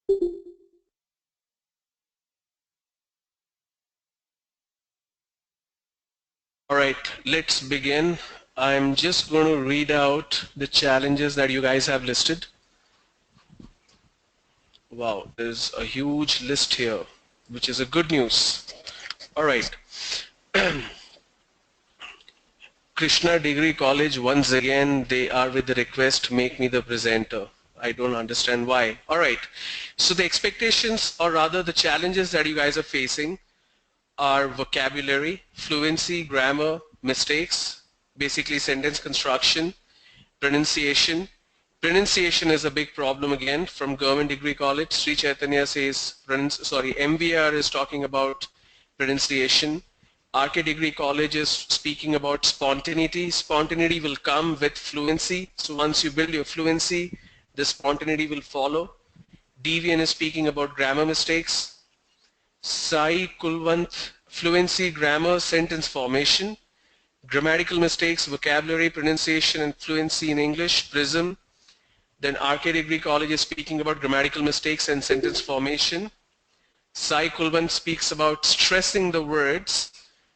All right, let's begin. I'm just going to read out the challenges that you guys have listed. Wow, there's a huge list here, which is a good news. All right. Krishna Degree College, once again, they are with the request, make me the presenter. I don't understand why. All right. So the expectations, or rather the challenges that you guys are facing are vocabulary, fluency, grammar, mistakes, basically sentence construction, pronunciation. Pronunciation is a big problem again from Government Degree College. Sri Chaitanya says, MVR is talking about pronunciation. RK Degree College is speaking about spontaneity. Spontaneity will come with fluency. So once you build your fluency, the spontaneity will follow. DVN is speaking about grammar mistakes. Sai Kulwant, fluency, grammar, sentence formation. Grammatical mistakes, vocabulary, pronunciation, and fluency in English. Prism. Then RK Degree College is speaking about grammatical mistakes and sentence formation. Sai Kulban speaks about stressing the words.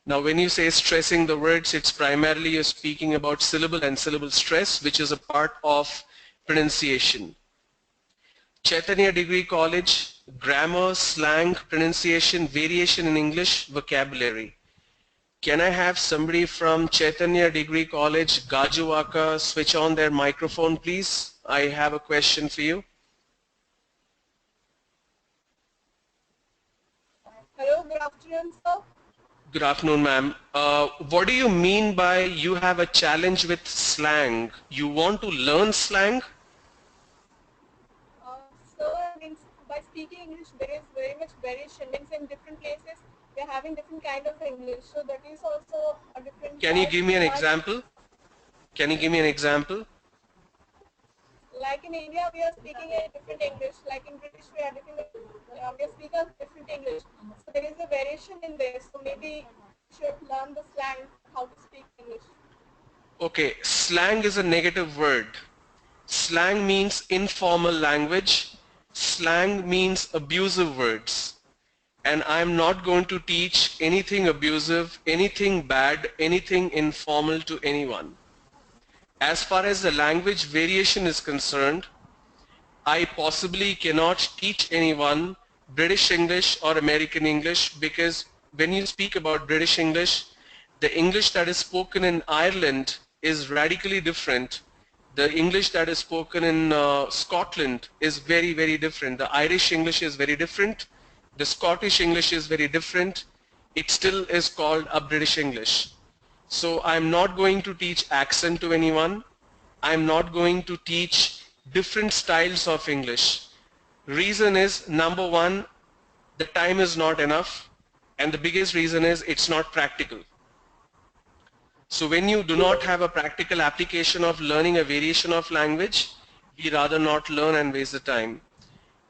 Now when you say stressing the words, it's primarily you're speaking about syllable and syllable stress, which is a part of pronunciation. Chaitanya Degree College, grammar, slang, pronunciation, variation in English, vocabulary. Can I have somebody from Chaitanya Degree College, Gajuwaka, switch on their microphone, please? I have a question for you. Hello, good afternoon, sir. Good afternoon, ma'am. What do you mean by you have a challenge with slang? You want to learn slang? Sir, by speaking English, there is very much variation. Means in different places, we are having different kind of English. So that is also a different. Can you give me an example? Can you give me an example? Like in India, we are speaking a different English. Like in British, we are speaking a different English. So there is a variation in there. So maybe you should learn the slang, how to speak English. Okay, slang is a negative word. Slang means informal language. Slang means abusive words. And I'm not going to teach anything abusive, anything bad, anything informal to anyone. As far as the language variation is concerned, I possibly cannot teach anyone British English or American English, because when you speak about British English, the English that is spoken in Ireland is radically different. The English that is spoken in Scotland is very, very different. The Irish English is very different. The Scottish English is very different. It still is called a British English. So I'm not going to teach accent to anyone. I'm not going to teach different styles of English. Reason is, number one, the time is not enough, and the biggest reason is it's not practical. So when you do not have a practical application of learning a variation of language, we rather not learn and waste the time.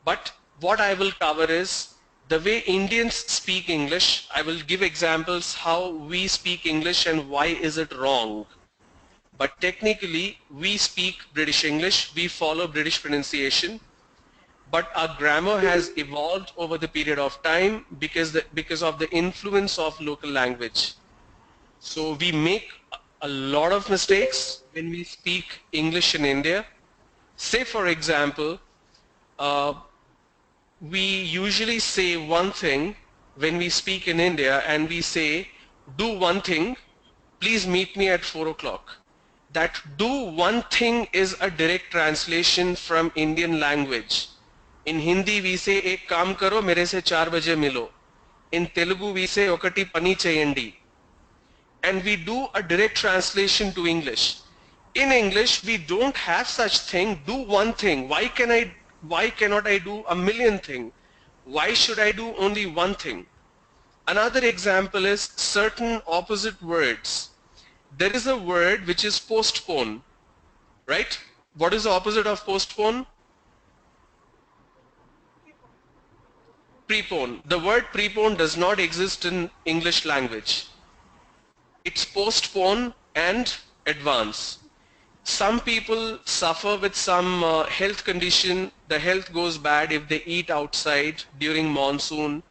But what I will cover is the way Indians speak English. I will give examples how we speak English and why is it wrong. But technically, we speak British English, we follow British pronunciation, but our grammar has evolved over the period of time because of the influence of local language. So we make a lot of mistakes when we speak English in India. Say for example, we usually say one thing when we speak in India, and we say, do one thing, please meet me at 4 o'clock. That do one thing is a direct translation from Indian language. In Hindi we say, ek kaam karo, mere se 4 baje milo. In Telugu we say, okati pani cheyandi. And we do a direct translation to English. In English we don't have such thing, do one thing. Why cannot I do a million things? Why should I do only one thing? Another example is certain opposite words. There is a word which is postpone, right? What is the opposite of postpone? Prepone. The word prepone does not exist in English language. It's postpone and advance. Some people suffer with some health condition. The health goes bad if they eat outside during monsoon,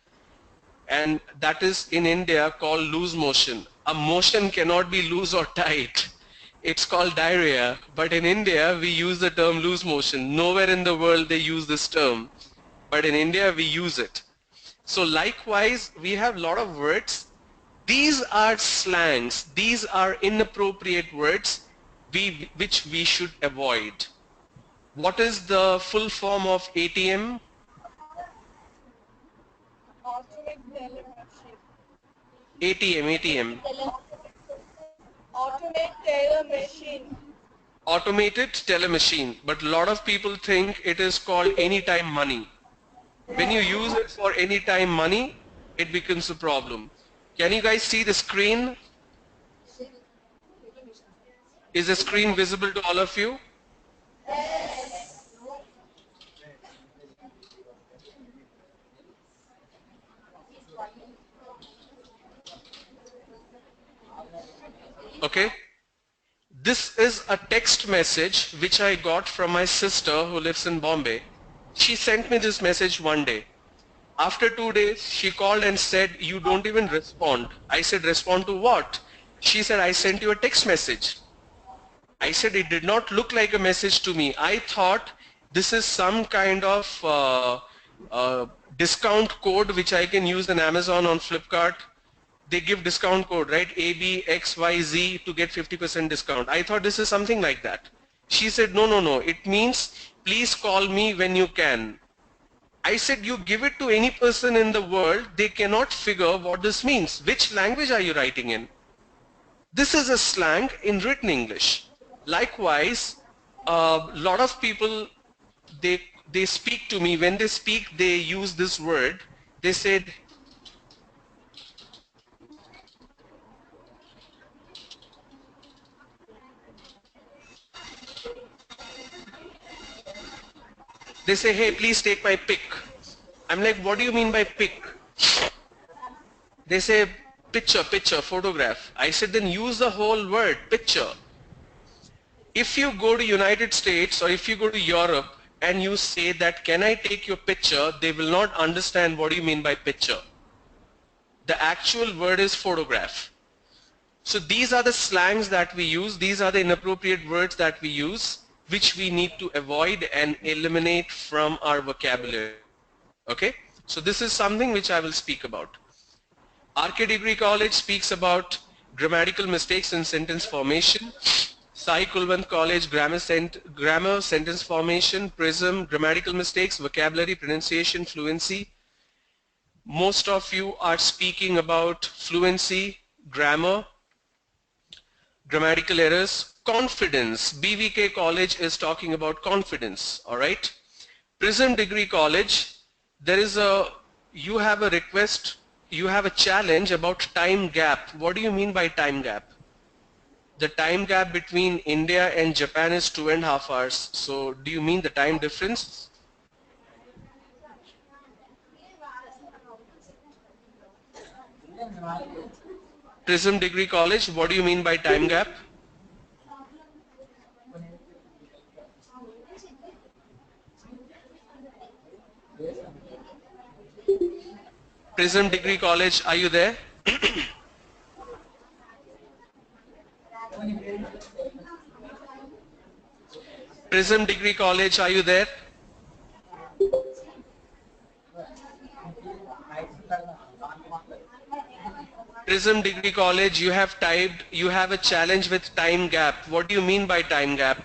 and that is in India called loose motion. A motion cannot be loose or tight. It's called diarrhea, but in India we use the term loose motion. Nowhere in the world they use this term, but in India we use it. So likewise, we have a lot of words. These are slangs. These are inappropriate words which we should avoid. What is the full form of ATM? Automatic teller machine. ATM. Automatic teller machine. Automated teller machine. But a lot of people think it is called anytime money. When you use it for anytime money, it becomes a problem. Can you guys see the screen? Is the screen visible to all of you? Okay. This is a text message which I got from my sister who lives in Bombay. She sent me this message one day. After 2 days, she called and said, you don't even respond. I said, respond to what? She said, I sent you a text message. I said, it did not look like a message to me. I thought this is some kind of discount code which I can use in Amazon, on Flipkart. They give discount code, right? ABXYZ to get 50% discount. I thought this is something like that. She said, no. It means, please call me when you can. I said, you give it to any person in the world, they cannot figure what this means. Which language are you writing in? This is a slang in written English. Likewise, a lot of people, they speak to me. When they speak, they use this word. They said, hey, please take my pic. I'm like, what do you mean by pic? They say, picture, photograph. I said, then use the whole word, picture. If you go to United States or if you go to Europe and you say that, can I take your picture, they will not understand what you mean by picture. The actual word is photograph. So these are the slangs that we use. These are the inappropriate words that we use, which we need to avoid and eliminate from our vocabulary. Okay? So this is something which I will speak about. RK Degree College speaks about grammatical mistakes in sentence formation. Sai Kulwant College, grammar, sentence formation. Prism, grammatical mistakes, vocabulary, pronunciation, fluency. Most of you are speaking about fluency, grammar, grammatical errors. Confidence, BVK College is talking about confidence, alright? Prism Degree College, you have a request, you have a challenge about time gap. What do you mean by time gap? The time gap between India and Japan is 2.5 hours. So do you mean the time difference? Prism Degree College, what do you mean by time gap? Prism Degree College, are you there? Prism Degree College, are you there? Prism Degree College, you have typed, you have a challenge with time gap. What do you mean by time gap?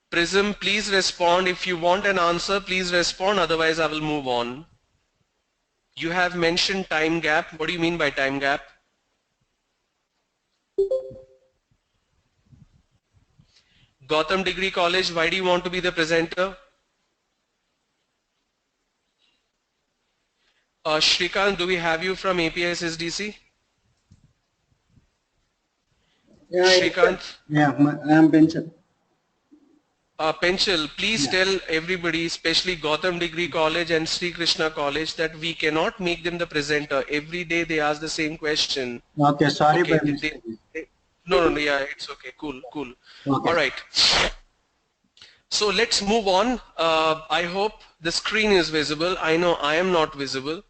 Prism, please respond. If you want an answer, please respond. Otherwise, I will move on. You have mentioned time gap. What do you mean by time gap? Gautam Degree College, why do you want to be the presenter? Shrikant, do we have you from APS SDC? Yeah, Shrikant? yeah, I am Benchal. Penchal, please Yeah. tell everybody, especially Gautam Degree College and Sri Krishna College, that we cannot make them the presenter. Every day they ask the same question. Okay, sorry Okay, by mistake. no, yeah, it's okay, cool. All Okay. right. So let's move on. I hope the screen is visible. I know I am not visible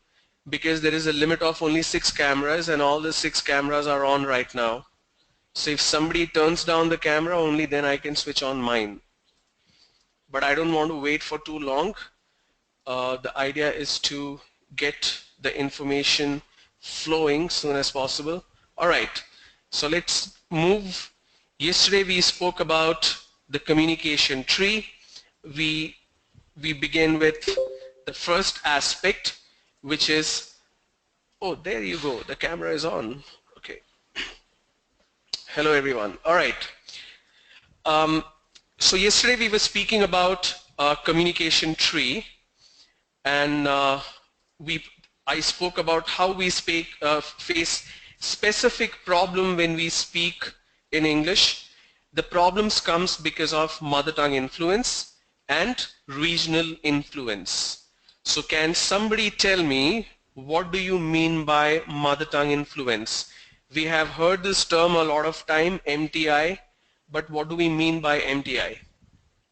because there is a limit of only 6 cameras and all the 6 cameras are on right now. So if somebody turns down the camera, only then I can switch on mine. But I don't want to wait for too long. The idea is to get the information flowing soon as possible. All right, so let's move. Yesterday we spoke about the communication tree. We begin with the first aspect, which is, oh, there you go, the camera is on. Okay. Hello everyone. All right. So yesterday we were speaking about communication tree, and I spoke about how we face specific problem when we speak in English. The problems comes because of mother tongue influence and regional influence. So can somebody tell me, what do you mean by mother tongue influence? We have heard this term a lot of time, MTI, but what do we mean by MTI?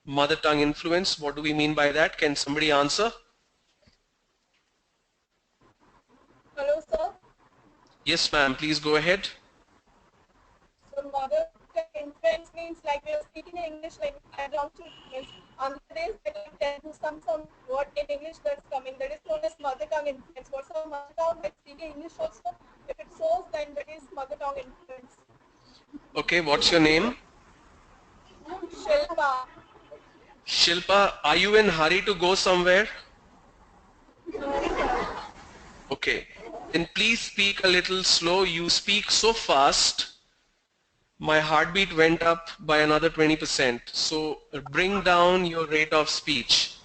Mother tongue influence, what do we mean by that? Can somebody answer? Hello, sir. Yes, ma'am, please go ahead. So mother tongue influence means like we are speaking English, like I belong to means Andhra Pradesh, like I tell you some word in English that's coming. That is known as mother tongue influence. What's our mother tongue? Like speaking English also. If it shows, then that is mother tongue influence. Okay, what's your name? Shilpa. Shilpa, are you in hurry to go somewhere? No, sir. Okay, then please speak a little slow. You speak so fast. My heartbeat went up by another 20%. So bring down your rate of speech.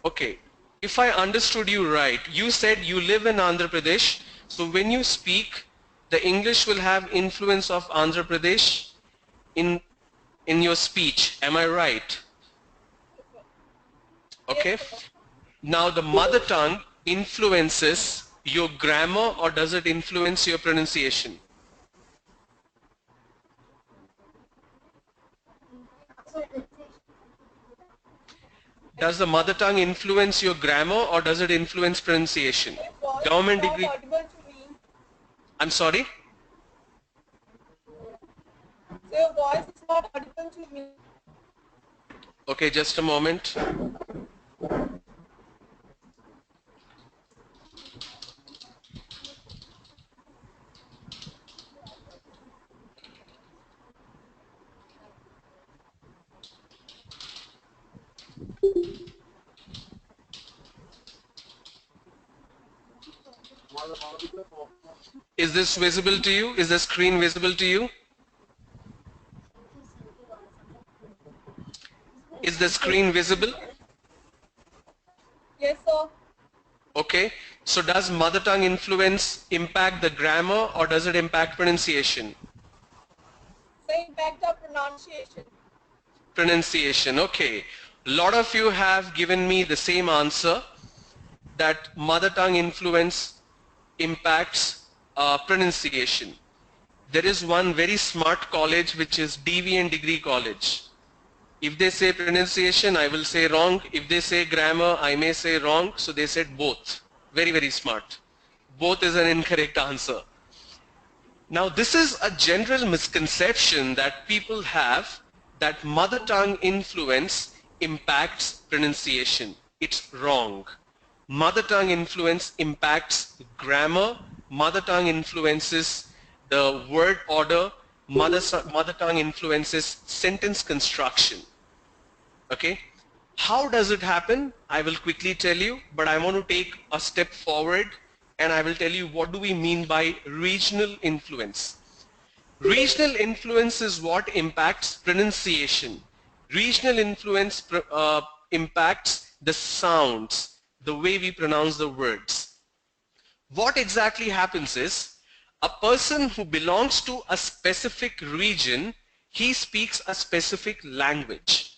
Okay, if I understood you right, you said you live in Andhra Pradesh. So when you speak, the English will have influence of Andhra Pradesh in your speech. Am I right? Okay. Yes, sir. Now the mother tongue influences your grammar, or does it influence your pronunciation? Does the mother tongue influence your grammar, or does it influence pronunciation? Your voice is Government not degree. audible to me. I'm sorry? So your voice is not audible to me. Okay, just a moment. Is this visible to you? Is the screen visible to you? Is the screen visible? Yes, sir. Okay. So does mother tongue influence impact the grammar, or does it impact pronunciation? So impact of pronunciation. Pronunciation. Okay. A lot of you have given me the same answer, that mother tongue influence impacts pronunciation. There is one very smart college which is DVN Degree College. If they say pronunciation, I will say wrong. If they say grammar, I may say wrong. So they said both. Very, very smart. Both is an incorrect answer. Now this is a general misconception that people have, that mother tongue influence impacts pronunciation. It's wrong. Mother tongue influence impacts grammar. Mother tongue influences the word order. Mother tongue influences sentence construction. Okay, how does it happen? I will quickly tell you, but I want to take a step forward and I will tell you what do we mean by regional influence. Regional influence is what impacts pronunciation. Regional influence impacts the sounds, the way we pronounce the words. What exactly happens is, a person who belongs to a specific region, he speaks a specific language.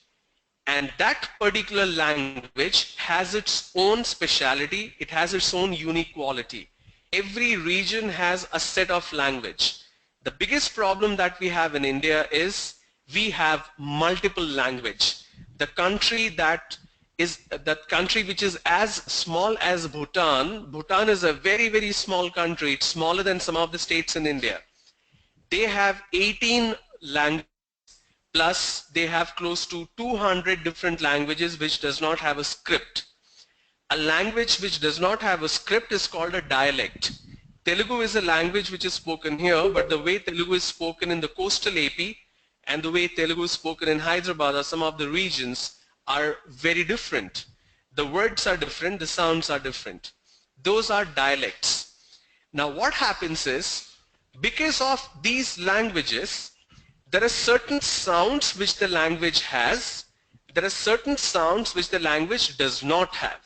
And that particular language has its own speciality, it has its own unique quality. Every region has a set of language. The biggest problem that we have in India is we have multiple language. The country which is as small as Bhutan, Bhutan is a very, very small country. It's smaller than some of the states in India. They have 18 languages, plus they have close to 200 different languages which does not have a script. A language which does not have a script is called a dialect. Telugu is a language which is spoken here, but the way Telugu is spoken in the coastal AP and the way Telugu is spoken in Hyderabad or some of the regions are very different. The words are different, the sounds are different. Those are dialects. Now what happens is, because of these languages, there are certain sounds which the language has, there are certain sounds which the language does not have.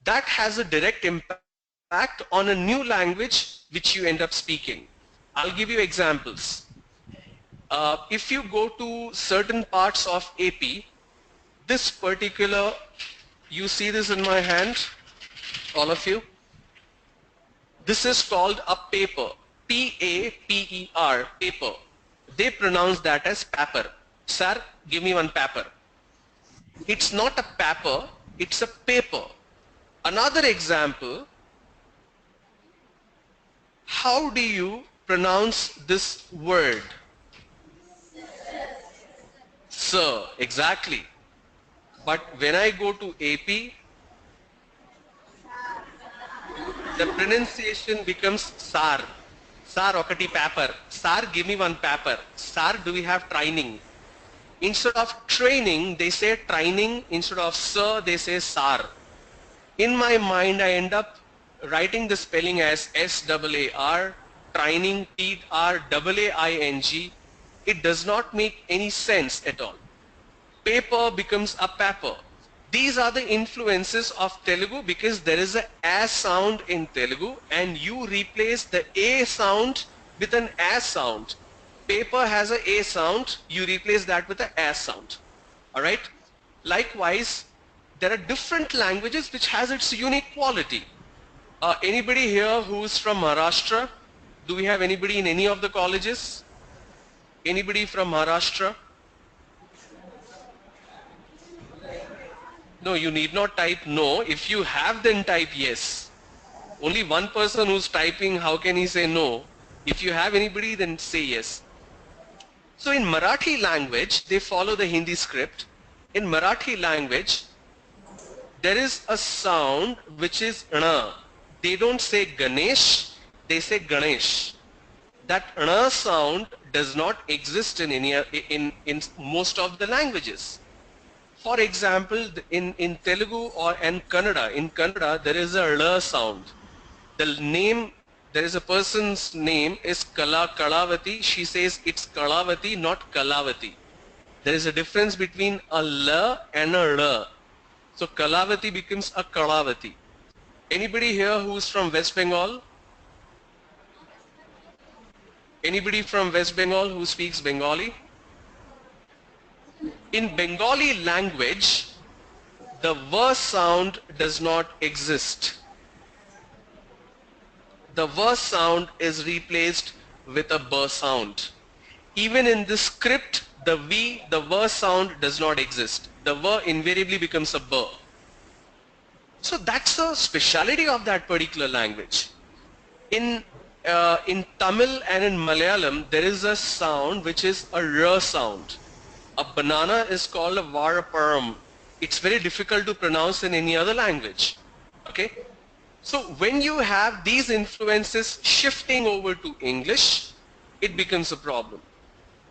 That has a direct impact on a new language which you end up speaking. I'll give you examples. If you go to certain parts of AP, this particular, you see this in my hand, all of you. This is called a paper, P-A-P-E-R, paper. They pronounce that as paper. Sir, give me one paper. It's not a paper, it's a paper. Another example, how do you pronounce this word? Sir, exactly. But when I go to AP, the pronunciation becomes sar. Sar okati paper. Sar, give me one paper. Sar, do we have training? Instead of training, they say training. Instead of sir, they say sar. In my mind, I end up writing the spelling as S-A-A-R, training, T-R-A-A-I-N-G. It does not make any sense at all. Paper becomes a paper. These are the influences of Telugu because there is a A sound in Telugu and you replace the A sound with an A sound. Paper has a A sound, you replace that with a A sound. Alright? Likewise, there are different languages which has its unique quality. Anybody here who's from Maharashtra? Do we have anybody in any of the colleges? Anybody from Maharashtra? No, you need not type no. If you have, then type yes. Only one person who's typing, how can he say no? If you have anybody, then say yes. So in Marathi language, they follow the Hindi script. In Marathi language, there is a sound which is ణ. They don't say Ganesh, they say Ganesh. That ణ sound does not exist in most of the languages. For example, in Telugu or in Kannada there is a L sound. The name, there is a person's name is Kalavati. She says it's Kalavati, not Kalavati. There is a difference between a L and a R. So Kalavati becomes a Kalavati. Anybody here who's from West Bengal? Anybody from West Bengal who speaks Bengali? In Bengali language, the V sound does not exist. The V sound is replaced with a B sound. Even in the script, the V sound does not exist. The V invariably becomes a B. So that's the speciality of that particular language. In Tamil and in Malayalam, there is a sound which is a R sound. A banana is called a varaparam. It's very difficult to pronounce in any other language. Okay? So when you have these influences shifting over to English, it becomes a problem.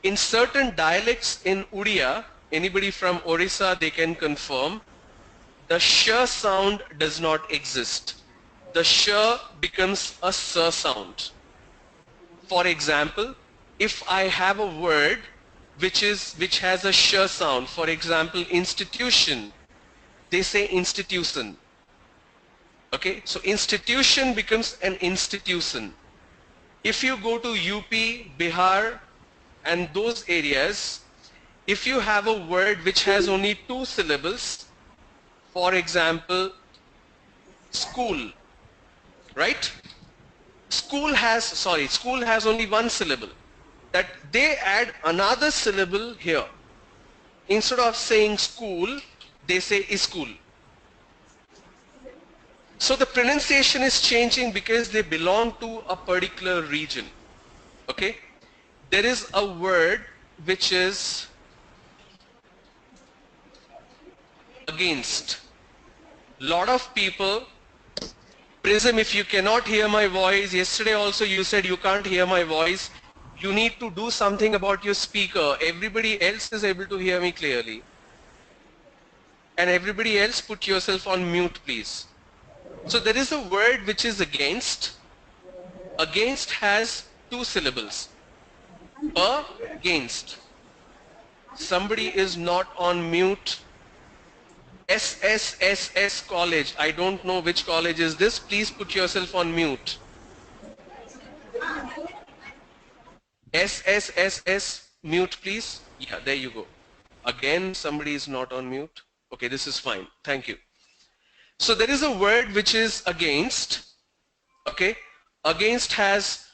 In certain dialects in Odia, anybody from Orissa, they can confirm, the sh sound does not exist. The sh becomes a s sound. For example, if I have a word which has a sh sound, for example, institution, they say institution. Okay, so institution becomes an institution. If you go to UP, Bihar and those areas, If you have a word which has only 2 syllables, for example, school, right? School has only 1 syllable. That they add another syllable here. Instead of saying school, they say school. So the pronunciation is changing because they belong to a particular region. Okay? There is a word which is against. Lot of people, Prism, if you cannot hear my voice, yesterday also you said you can't hear my voice, you need to do something about your speaker. Everybody else is able to hear me clearly. And everybody else, put yourself on mute, please. So there is a word which is against. Against has 2 syllables. Against. Somebody is not on mute. SSSS college. I don't know which college is this. Please put yourself on mute. SSSS, mute please. Yeah, there you go. Again, somebody is not on mute. Okay, this is fine. Thank you. So there is a word which is against. Okay, against has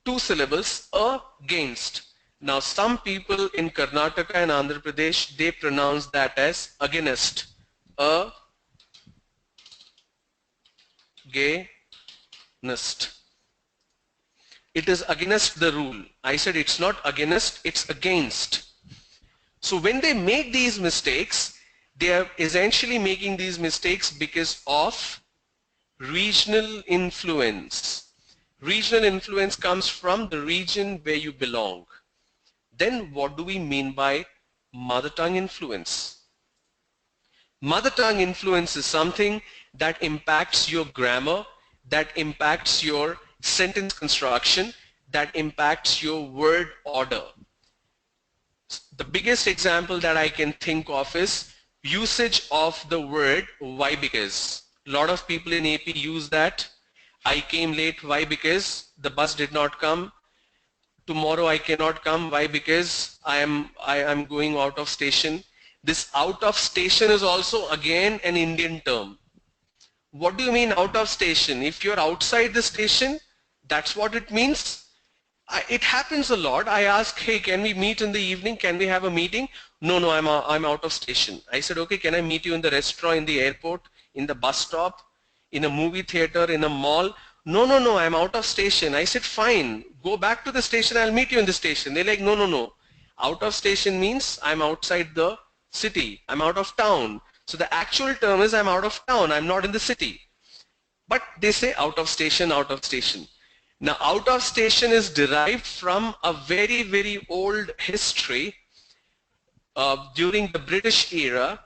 2 syllables. Against. Now some people in Karnataka and Andhra Pradesh, they pronounce that as against. Against. It is against the rule. I said it's not against, it's against. So when they make these mistakes, they are essentially making these mistakes because of regional influence. Regional influence comes from the region where you belong. Then what do we mean by mother tongue influence? Mother tongue influence is something that impacts your grammar, that impacts your sentence construction, that impacts your word order. The biggest example that I can think of is usage of the word why because. A lot of people in AP use that. I came late, why because the bus did not come. Tomorrow I cannot come, why because I am going out of station. This out of station is also again an Indian term. What do you mean out of station? If you're outside the station, that's what it means. It happens a lot. I ask, hey, can we meet in the evening? Can we have a meeting? No, I'm out of station. I said, okay, can I meet you in the restaurant, in the airport, in the bus stop, in a movie theater, in a mall? No, I'm out of station. I said, fine, go back to the station. I'll meet you in the station. They're like, no. Out of station means I'm outside the city. I'm out of town. So the actual term is I'm out of town. I'm not in the city. But they say out of station, out of station. Now, out of station is derived from a very, very old history. During the British era,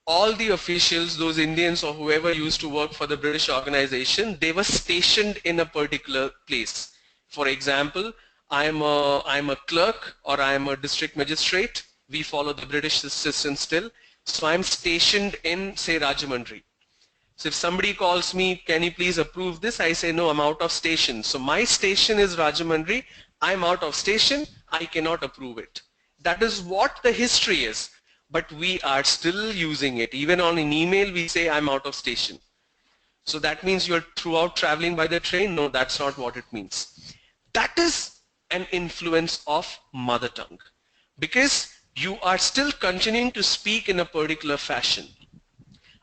all the officials, those Indians or whoever used to work for the British organization, they were stationed in a particular place. For example, I'm a clerk or I'm a district magistrate. We follow the British system still. So I'm stationed in, say, Rajahmundry. So if somebody calls me, can you please approve this? I say, no, I'm out of station. So my station is Rajahmundry. I'm out of station. I cannot approve it. That is what the history is. But we are still using it. Even on an email, we say, I'm out of station. So that means you're throughout traveling by the train? No, that's not what it means. That is an influence of mother tongue. Because you are still continuing to speak in a particular fashion.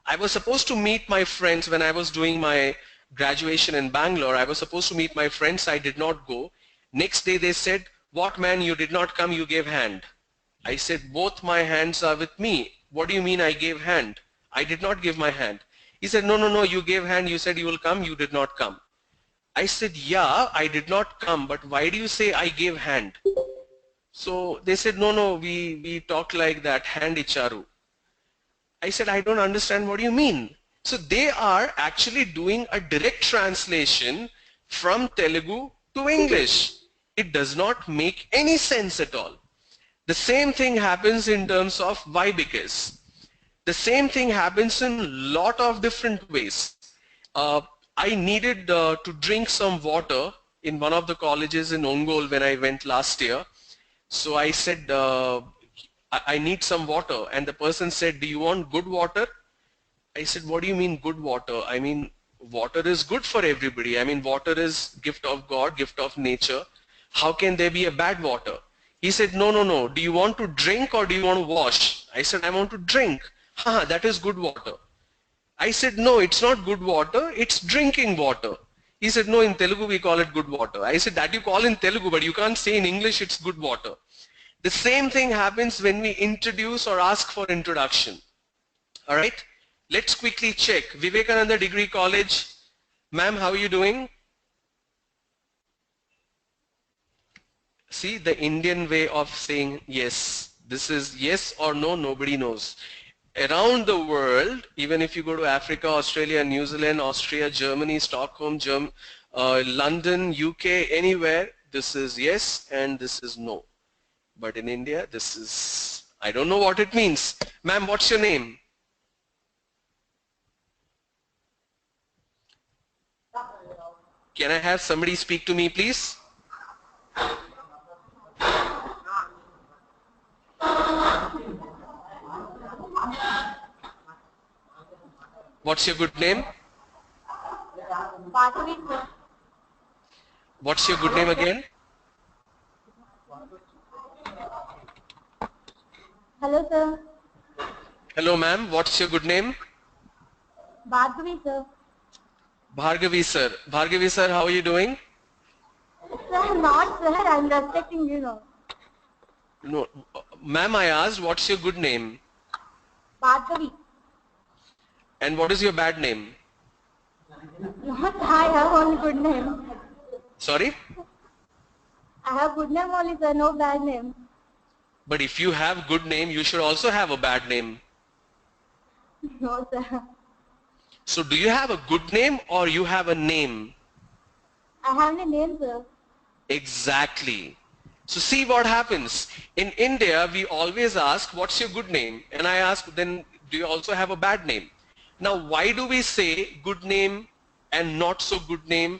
I was supposed to meet my friends when I was doing my graduation in Bangalore. I was supposed to meet my friends. I did not go. Next day they said, what man, you did not come, you gave hand. I said, both my hands are with me. What do you mean I gave hand? I did not give my hand. He said, no, you gave hand. You said you will come. You did not come. I said, yeah, I did not come. But why do you say I gave hand? So they said, no, we talk like that, hand icharu. I said, I don't understand, what do you mean? So they are actually doing a direct translation from Telugu to English. It does not make any sense at all. The same thing happens in terms of why because. The same thing happens in a lot of different ways. I needed to drink some water in one of the colleges in Ongole when I went last year. So I said, I need some water. And the person said, do you want good water? I said, what do you mean good water? I mean, water is good for everybody. I mean, water is gift of God, gift of nature. How can there be a bad water? He said, no, no, no. Do you want to drink or do you want to wash? I said, I want to drink. Haha, that is good water. I said, no, it's not good water. It's drinking water. He said, no, in Telugu we call it good water. I said, that you call in Telugu, but you can't say in English it's good water. The same thing happens when we introduce or ask for introduction. All right, let's quickly check. Vivekananda Degree College, ma'am, how are you doing? See, the Indian way of saying yes. This is yes or no, nobody knows. Around the world, even if you go to Africa, Australia, New Zealand, Austria, Germany, Stockholm, London, UK, anywhere, this is yes and this is no. But in India, this is, I don't know what it means. Ma'am, what's your name? Can I have somebody speak to me, please? What's your good name? What's your good name again? Hello, sir. Hello, ma'am. What's your good name? Bhargavi, sir. Bhargavi, sir. Bhargavi, sir, how are you doing? Sir, not sir. I'm respecting you now. No, ma'am, I asked, what's your good name? Bhargavi. And what is your bad name? Not I have only good name. Sorry? I have good name only, sir. No bad name. But if you have good name, you should also have a bad name. No, sir. So do you have a good name or you have a name? I have a name, sir. Exactly. So see what happens. In India, we always ask, what's your good name? And I ask, then do you also have a bad name? Now, why do we say good name and not so good name?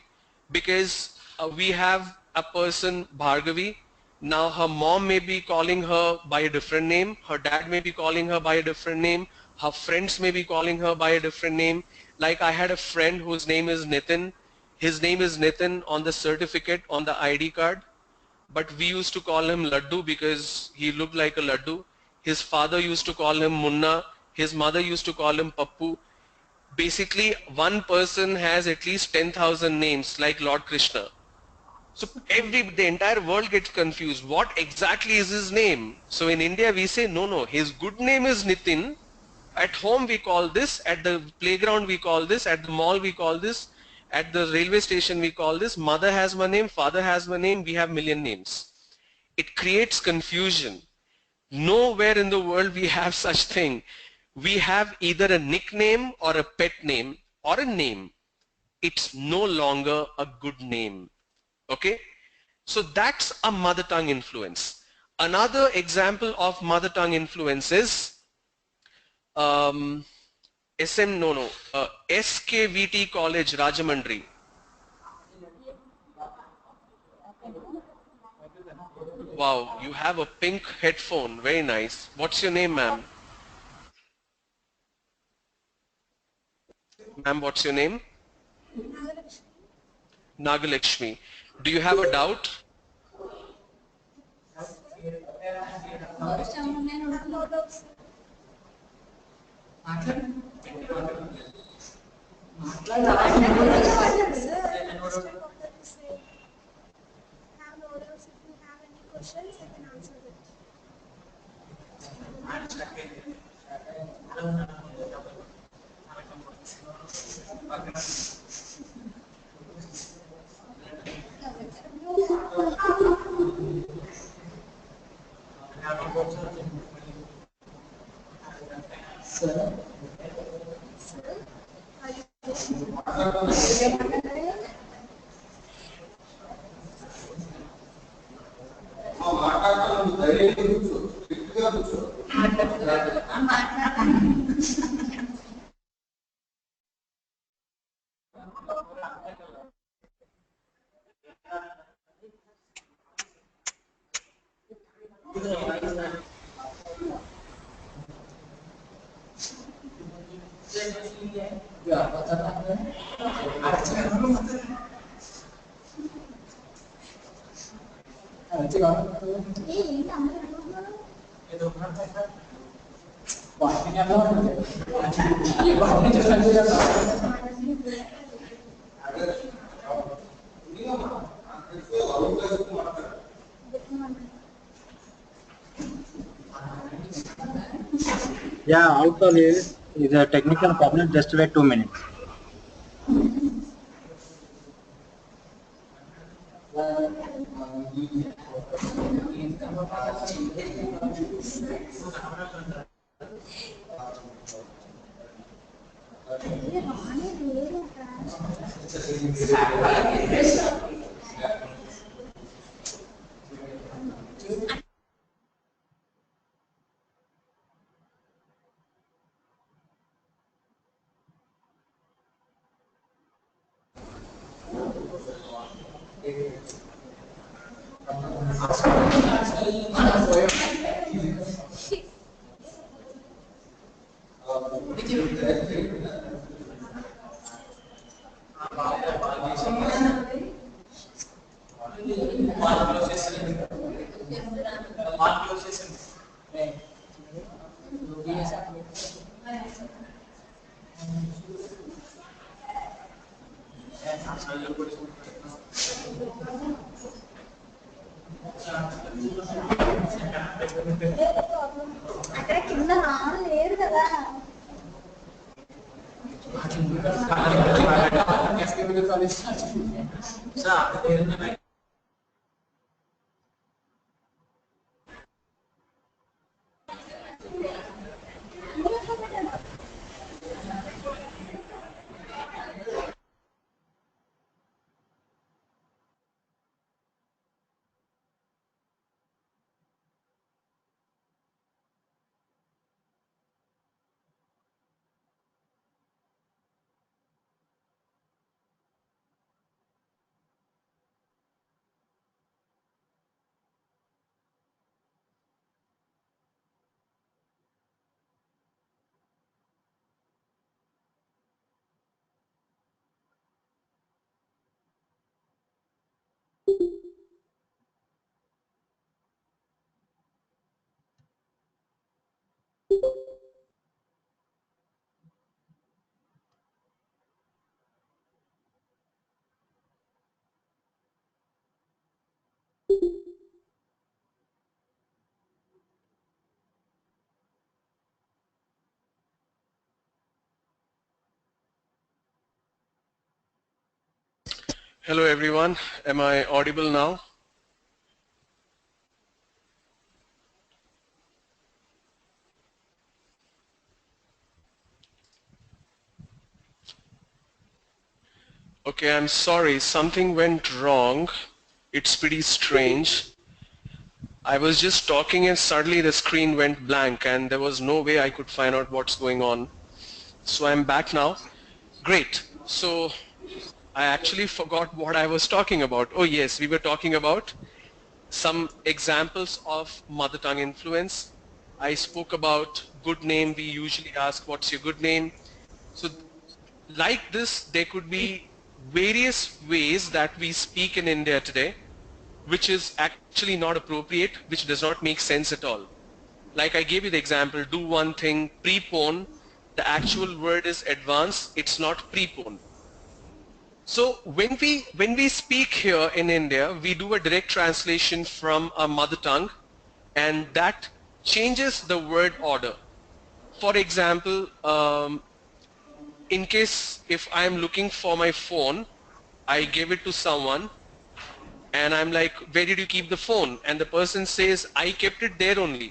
Because we have a person, Bhargavi. Now her mom may be calling her by a different name. Her dad may be calling her by a different name. Her friends may be calling her by a different name. Like I had a friend whose name is Nitin. His name is Nitin on the certificate, on the ID card. But we used to call him Laddu because he looked like a Laddu. His father used to call him Munna. His mother used to call him Pappu. Basically, one person has at least 10,000 names like Lord Krishna. So the entire world gets confused. What exactly is his name? So in India we say, no, no, his good name is Nitin. At home we call this, at the playground we call this, at the mall we call this, at the railway station we call this. Mother has one name, father has one name, we have million names. It creates confusion. Nowhere in the world we have such thing. We have either a nickname or a pet name or a name. It's no longer a good name. Okay? So that's a mother tongue influence. Another example of mother tongue influence is SKVT College, Rajamundry. Wow, you have a pink headphone. Very nice. What's your name, ma'am? Ma'am, what's your name? Nagalakshmi. Do you have a doubt? Yeah, outdoor is a technical problem. Just wait 2 minutes. అక్కడ కింద రాను లేదు కదా. Hello everyone, am I audible now? Okay, I'm sorry, something went wrong. It's pretty strange. I was just talking and suddenly the screen went blank and there was no way I could find out what's going on. So I'm back now. Great. So I actually forgot what I was talking about. Oh yes, we were talking about some examples of mother tongue influence. I spoke about good name. We usually ask, what's your good name? So like this, there could be various ways that we speak in India today, which is actually not appropriate, which does not make sense at all. Like I gave you the example, do one thing, prepone. The actual word is advance. It's not prepone. So when we speak here in India, we do a direct translation from our mother tongue, and that changes the word order. For example, in case if I'm looking for my phone, I give it to someone, and I'm like, where did you keep the phone? And the person says, I kept it there only.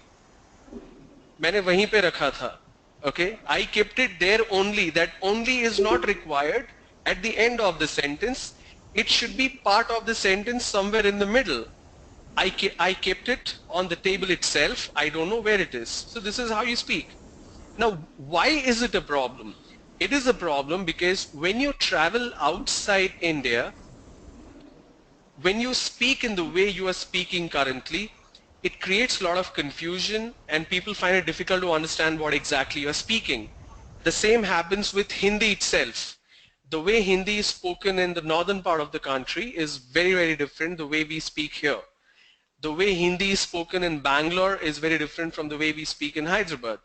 मैंने वहीं पे रखा था. Okay, I kept it there only. That only is not required at the end of the sentence. It should be part of the sentence somewhere in the middle. I kept it on the table itself. I don't know where it is. So this is how you speak. Now, why is it a problem? It is a problem because when you travel outside India, when you speak in the way you are speaking currently, it creates a lot of confusion and people find it difficult to understand what exactly you are speaking. The same happens with Hindi itself. the way Hindi is spoken in the northern part of the country is very, very different the way we speak here. The way Hindi is spoken in Bangalore is very different from the way we speak in Hyderabad.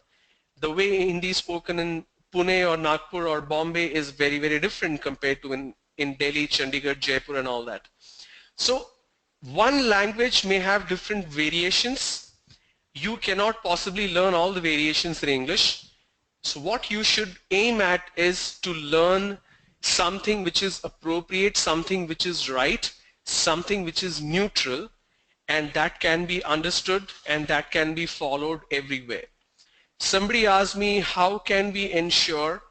The way Hindi is spoken in Pune or Nagpur or Bombay is very, very different compared to in Delhi, Chandigarh, Jaipur and all that. So one language may have different variations. You cannot possibly learn all the variations in English. So what you should aim at is to learn something which is appropriate, something which is right, something which is neutral, and that can be understood and that can be followed everywhere. Somebody asked me, how can we ensure,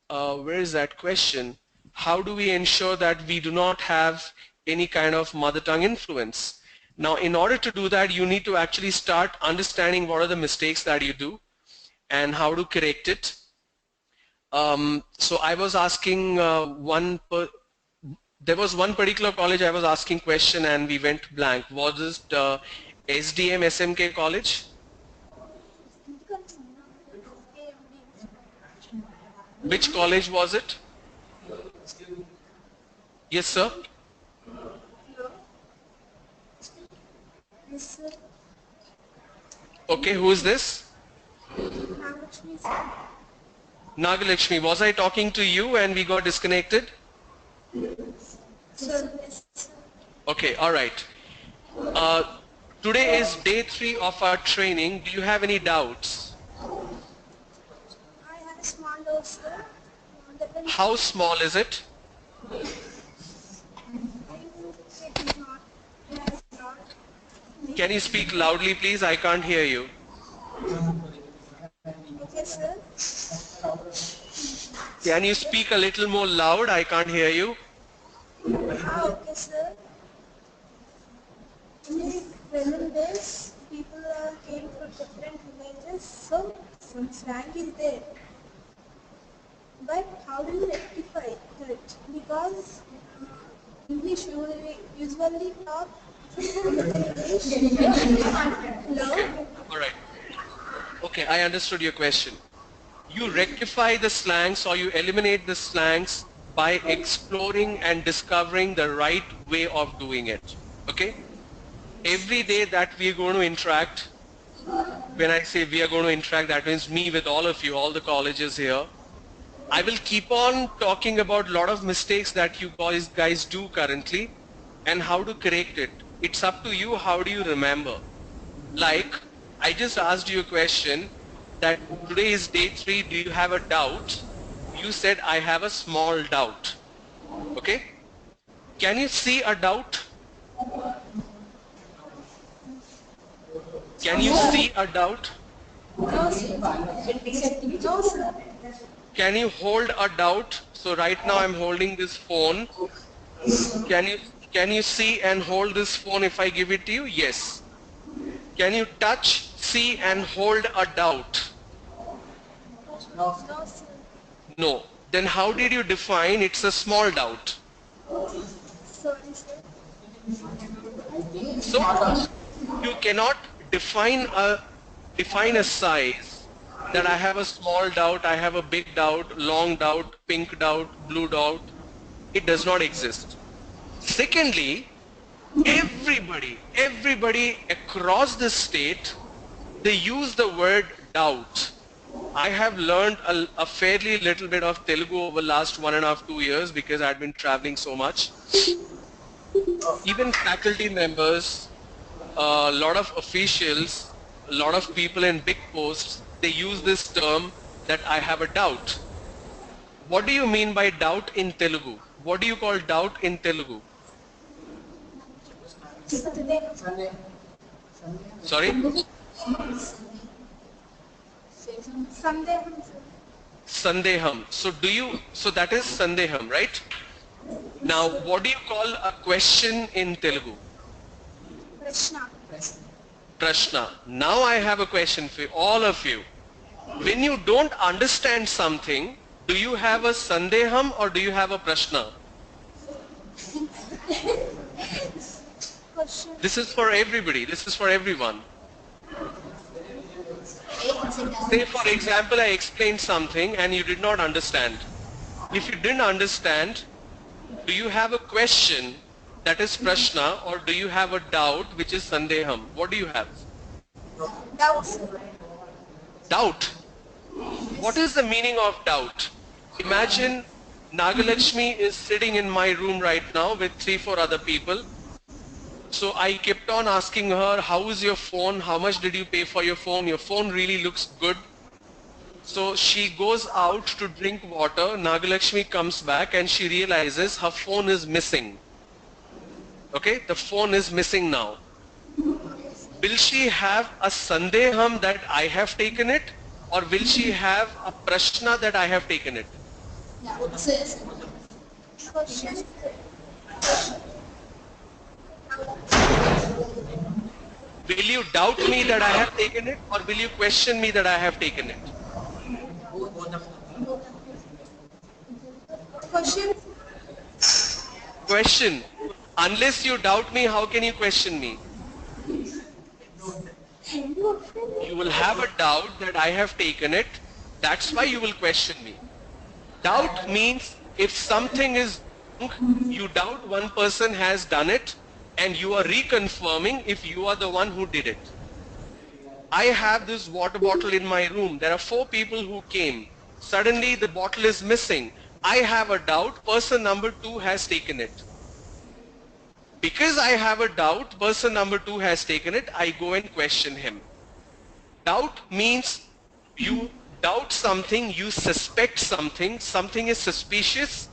where is that question? How do we ensure that we do not have any kind of mother tongue influence? Now, in order to do that, you need to actually start understanding what are the mistakes that you do and how to correct it. So I was asking there was one particular college I was asking question and we went blank. Was it SDM SMK college? Which college was it? Yes, sir. Okay, who is this? Nagalakshmi, was I talking to you and we got disconnected? Okay, all right. Today is day 3 of our training. Do you have any doubts? I have a small doubt, sir. How small is it? Can you speak loudly, please? I can't hear you. Okay, sir. Can you speak a little more loud? I can't hear you. Okay, sir. In the present days, people came from different villages, so some slang is there. But how do you rectify that? Because English usually talk Hello? All right. Okay, I understood your question. You rectify the slangs or you eliminate the slangs by exploring and discovering the right way of doing it. Okay? Every day that we are going to interact, when I say we are going to interact, that means me with all of you, all the colleges here. I will keep on talking about a lot of mistakes that you guys do currently and how to correct it. It's up to you, how do you remember? Like, I just asked you a question that today is day 3, do you have a doubt? You said, I have a small doubt. Okay? Can you see a doubt? Can you see a doubt? No, sir. No, sir. Can you hold a doubt? So right now I'm holding this phone. Can you see and hold this phone if I give it to you? Yes. Can you touch, see and hold a doubt? No, sir. No. Then how did you define it's a small doubt? Sorry, sir. So you cannot define a size that I have a small doubt, I have a big doubt, long doubt, pink doubt, blue doubt. It does not exist. Secondly, everybody across the state, they use the word doubt. I have learned a fairly little bit of Telugu over the last 1.5 to 2 years because I've been traveling so much. Even faculty members, a lot of officials, a lot of people in big posts, they use this term that I have a doubt. What do you mean by doubt in Telugu? What do you call doubt in Telugu? Sorry? Sandeham. So that is Sandeham, right? Now, what do you call a question in Telugu? Prashna. Prashna. Now I have a question for all of you. When you don't understand something, do you have a Sandeham or do you have a Prashna? Question. This is for everybody. This is for everyone. Say for example, I explained something and you did not understand. If you didn't understand, do you have a question that is prashna, or do you have a doubt which is sandeham? What do you have? Doubts. Doubt. What is the meaning of doubt? Imagine Nagalakshmi is sitting in my room right now with 3-4 other people. So I kept on asking her, how is your phone? How much did you pay for your phone? Your phone really looks good. So she goes out to drink water. Nagalakshmi comes back and she realizes her phone is missing. Okay, the phone is missing now. Will she have a sandeham that I have taken it, or will she have a prashna that I have taken it? Question. Will you doubt me that I have taken it, or will you question me that I have taken it? Question. Question. Unless you doubt me, how can you question me? You will have a doubt that I have taken it. That's why you will question me. Doubt means if something is wrong, you doubt one person has done it, and you are reconfirming if you are the one who did it. I have this water bottle in my room. There are 4 people who came. Suddenly the bottle is missing. I have a doubt person number 2 has taken it. Because I have a doubt person number 2 has taken it, I go and question him. Doubt means you doubt something, you suspect something, something is suspicious,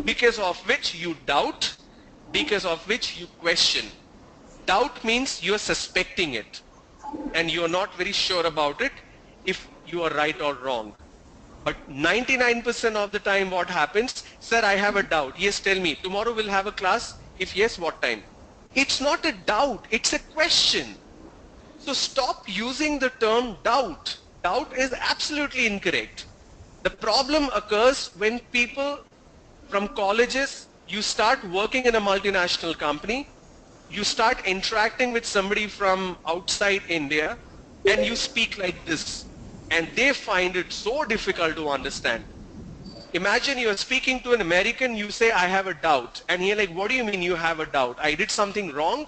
because of which you doubt, because of which you question. Doubt means you are suspecting it and you are not very sure about it if you are right or wrong. But 99% of the time what happens, sir, I have a doubt. Yes, tell me, tomorrow we'll have a class? If yes, what time? It's not a doubt, it's a question. So stop using the term doubt. Doubt is absolutely incorrect. The problem occurs when people from colleges, you start working in a multinational company, you start interacting with somebody from outside India, and you speak like this, and they find it so difficult to understand. Imagine you're speaking to an American, you say, I have a doubt. And he's like, what do you mean you have a doubt? I did something wrong?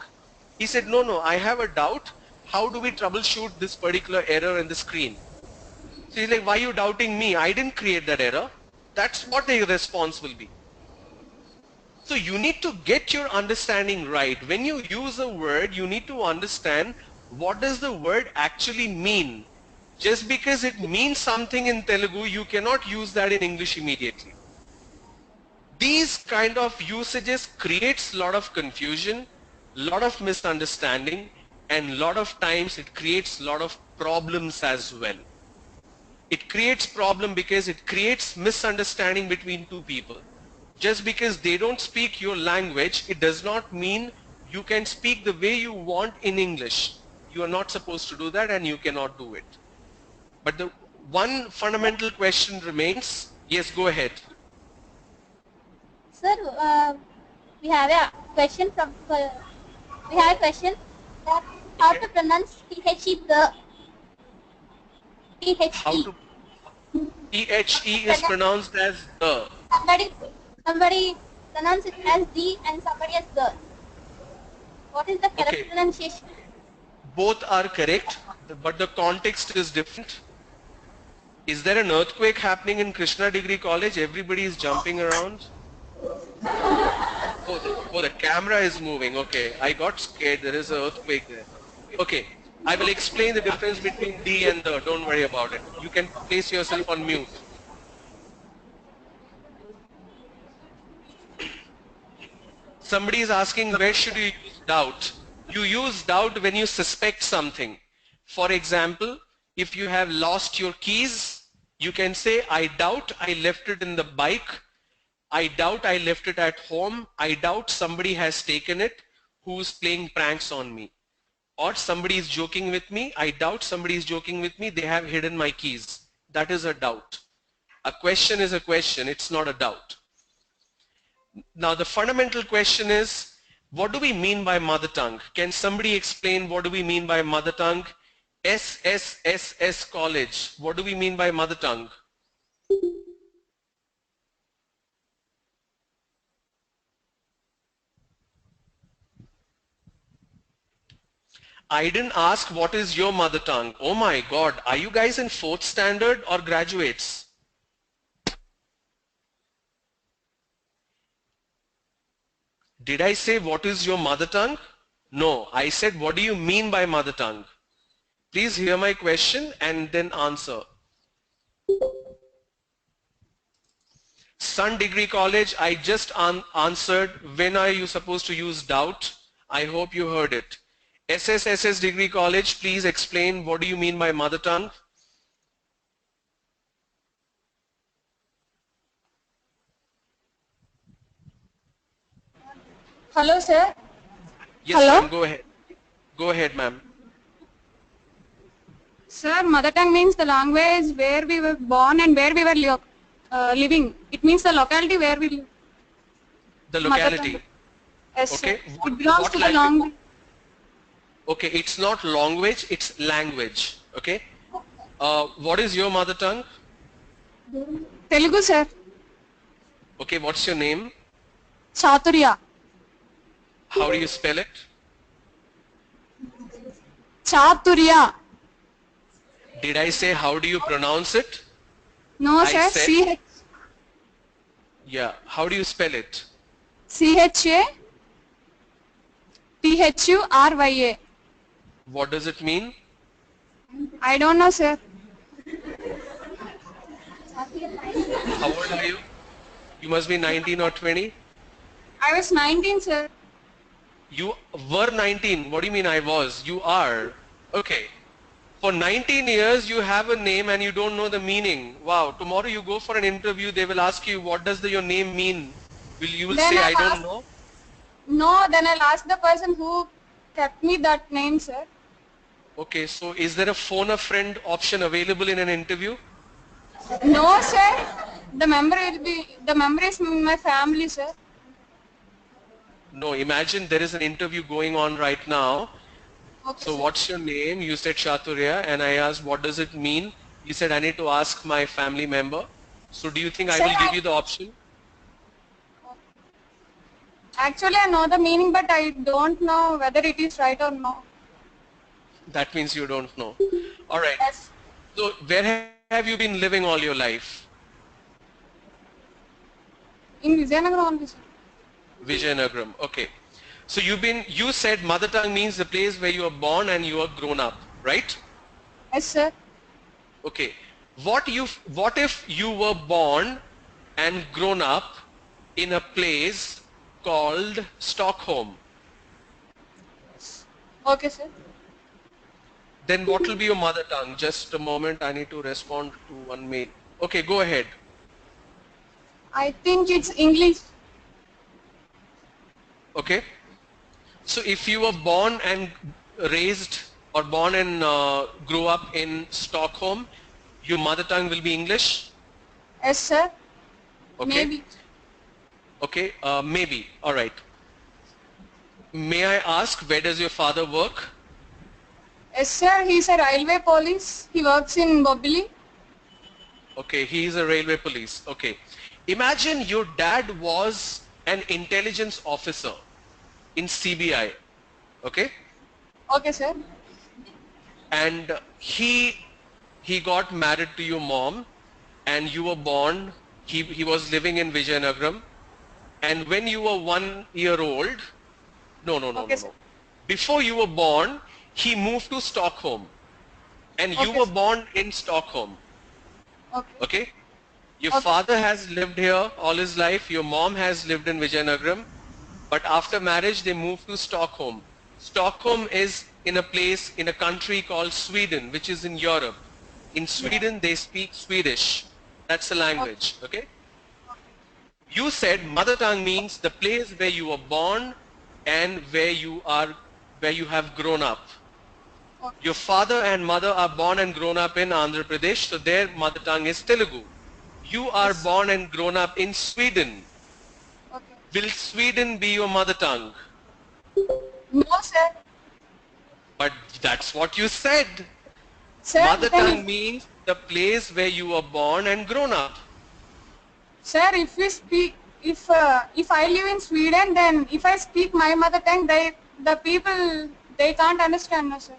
He said, no, I have a doubt. How do we troubleshoot this particular error in the screen? So he's like, why are you doubting me? I didn't create that error. That's what the response will be. So you need to get your understanding right. When you use a word, you need to understand what does the word actually mean. Just because it means something in Telugu, you cannot use that in English immediately. These kind of usages creates a lot of confusion, lot of misunderstanding, and lot of times it creates a lot of problems as well. It creates problem because it creates misunderstanding between 2 people. Just because they don't speak your language, it does not mean you can speak the way you want in English. You are not supposed to do that and you cannot do it. But the one fundamental question remains. Yes, go ahead. Sir, we have a question from, we have a question that how to pronounce THE, the How THE. to THE is pronounced as the. Somebody pronounce it as the and somebody as the. What is the correct Okay. pronunciation? Both are correct, but the context is different. Is there an earthquake happening in Krishna Degree College? Everybody is jumping around. Oh, the camera is moving. Okay, I got scared. There is an earthquake there. Okay, I will explain the difference between D and the. Don't worry about it. You can place yourself on mute. Somebody is asking, where should you use doubt? You use doubt when you suspect something. For example, if you have lost your keys, you can say, I doubt I left it in the bike. I doubt I left it at home. I doubt somebody has taken it who's playing pranks on me. Or somebody is joking with me. I doubt somebody is joking with me. They have hidden my keys. That is a doubt. A question is a question. It's not a doubt. Now the fundamental question is, what do we mean by mother tongue? Can somebody explain what do we mean by mother tongue? SSSS College, what do we mean by mother tongue? I didn't ask what is your mother tongue. Oh my God, are you guys in 4th standard or graduates? Did I say what is your mother tongue? No, I said what do you mean by mother tongue? Please hear my question and then answer. Sun Degree College, I just answered when are you supposed to use doubt. I hope you heard it. SSSS Degree College, please explain what do you mean by mother tongue? Hello, sir. Yes, Hello? ma'am, go ahead. Go ahead, ma'am. Sir, mother tongue means the language where we were born and where we were living. It means the locality where we live. The Mother locality. tongue. Yes, Okay. sir. It belongs What to the language. Okay, it's not language, it's language. Okay. What is your mother tongue? Telugu, sir. Okay, what's your name? Chaturya. How do you spell it? Chaturya. Did I say how do you pronounce it? No, I sir. said- Yeah, how do you spell it? CHATHURYA. What does it mean? I don't know, sir. How old are you? You must be 19 or 20. I was 19, sir. You were 19. What do you mean I was? You are. Okay. For 19 years you have a name and you don't know the meaning. Wow. Tomorrow you go for an interview, they will ask you what does your name mean? You will Then say I'll I don't ask- know. No, then I'll ask the person who kept me that name, sir. Okay, so is there a phone a friend option available in an interview? No, sir. The member is my family, sir. No, imagine there is an interview going on right now. Okay, So sir. what's your name? You said Chaturya and I asked what does it mean? You said I need to ask my family member. So do you think I Sir, will give you the option? Actually, I know the meaning, but I don't know whether it is right or no. That means you don't know. All right. Yes. So where have you been living all your life? In Vizianagaram only, sir. Vijayanagaram. Okay. So you said mother tongue means the place where you are born and you are grown up, right? Yes, sir. Okay. What if you were born and grown up in a place called Stockholm? Okay, sir. Then what will be your mother tongue? Just a moment, I need to respond to one mail. Okay, go ahead. I think it's English. Okay. So if you were born and raised or born and grew up in Stockholm, your mother tongue will be English? Yes, sir. Okay. Maybe. Okay, maybe. All right. May I ask, where does your father work? Yes, sir. He's a railway police. He works in Bobili. Okay, he is a railway police. Okay. Imagine your dad was an intelligence officer in CBI. Okay. Okay, sir. And he got married to your mom and you were born, he was living in Vijayanagaram, and when you were 1 year old, no, Okay, sir. before you were born, he moved to Stockholm and you Okay, were sir. born in Stockholm. Okay. Okay. Your Okay. father has lived here all his life, your mom has lived in Vijayanagaram, but after marriage they moved to Stockholm. Stockholm is in a place, in a country called Sweden, which is in Europe. In Sweden they speak Swedish. That's the language. Okay. You said mother tongue means the place where you were born and where you have grown up. Okay. Your father and mother are born and grown up in Andhra Pradesh, so their mother tongue is Telugu. You are Yes. born and grown up in Sweden. Okay. Will Sweden be your mother tongue? No, sir. But that's what you said. Sir, Mother then- tongue means the place where you were born and grown up. Sir, if we speak, if I live in Sweden, then if I speak my mother tongue, the people They can't understand, no, sir.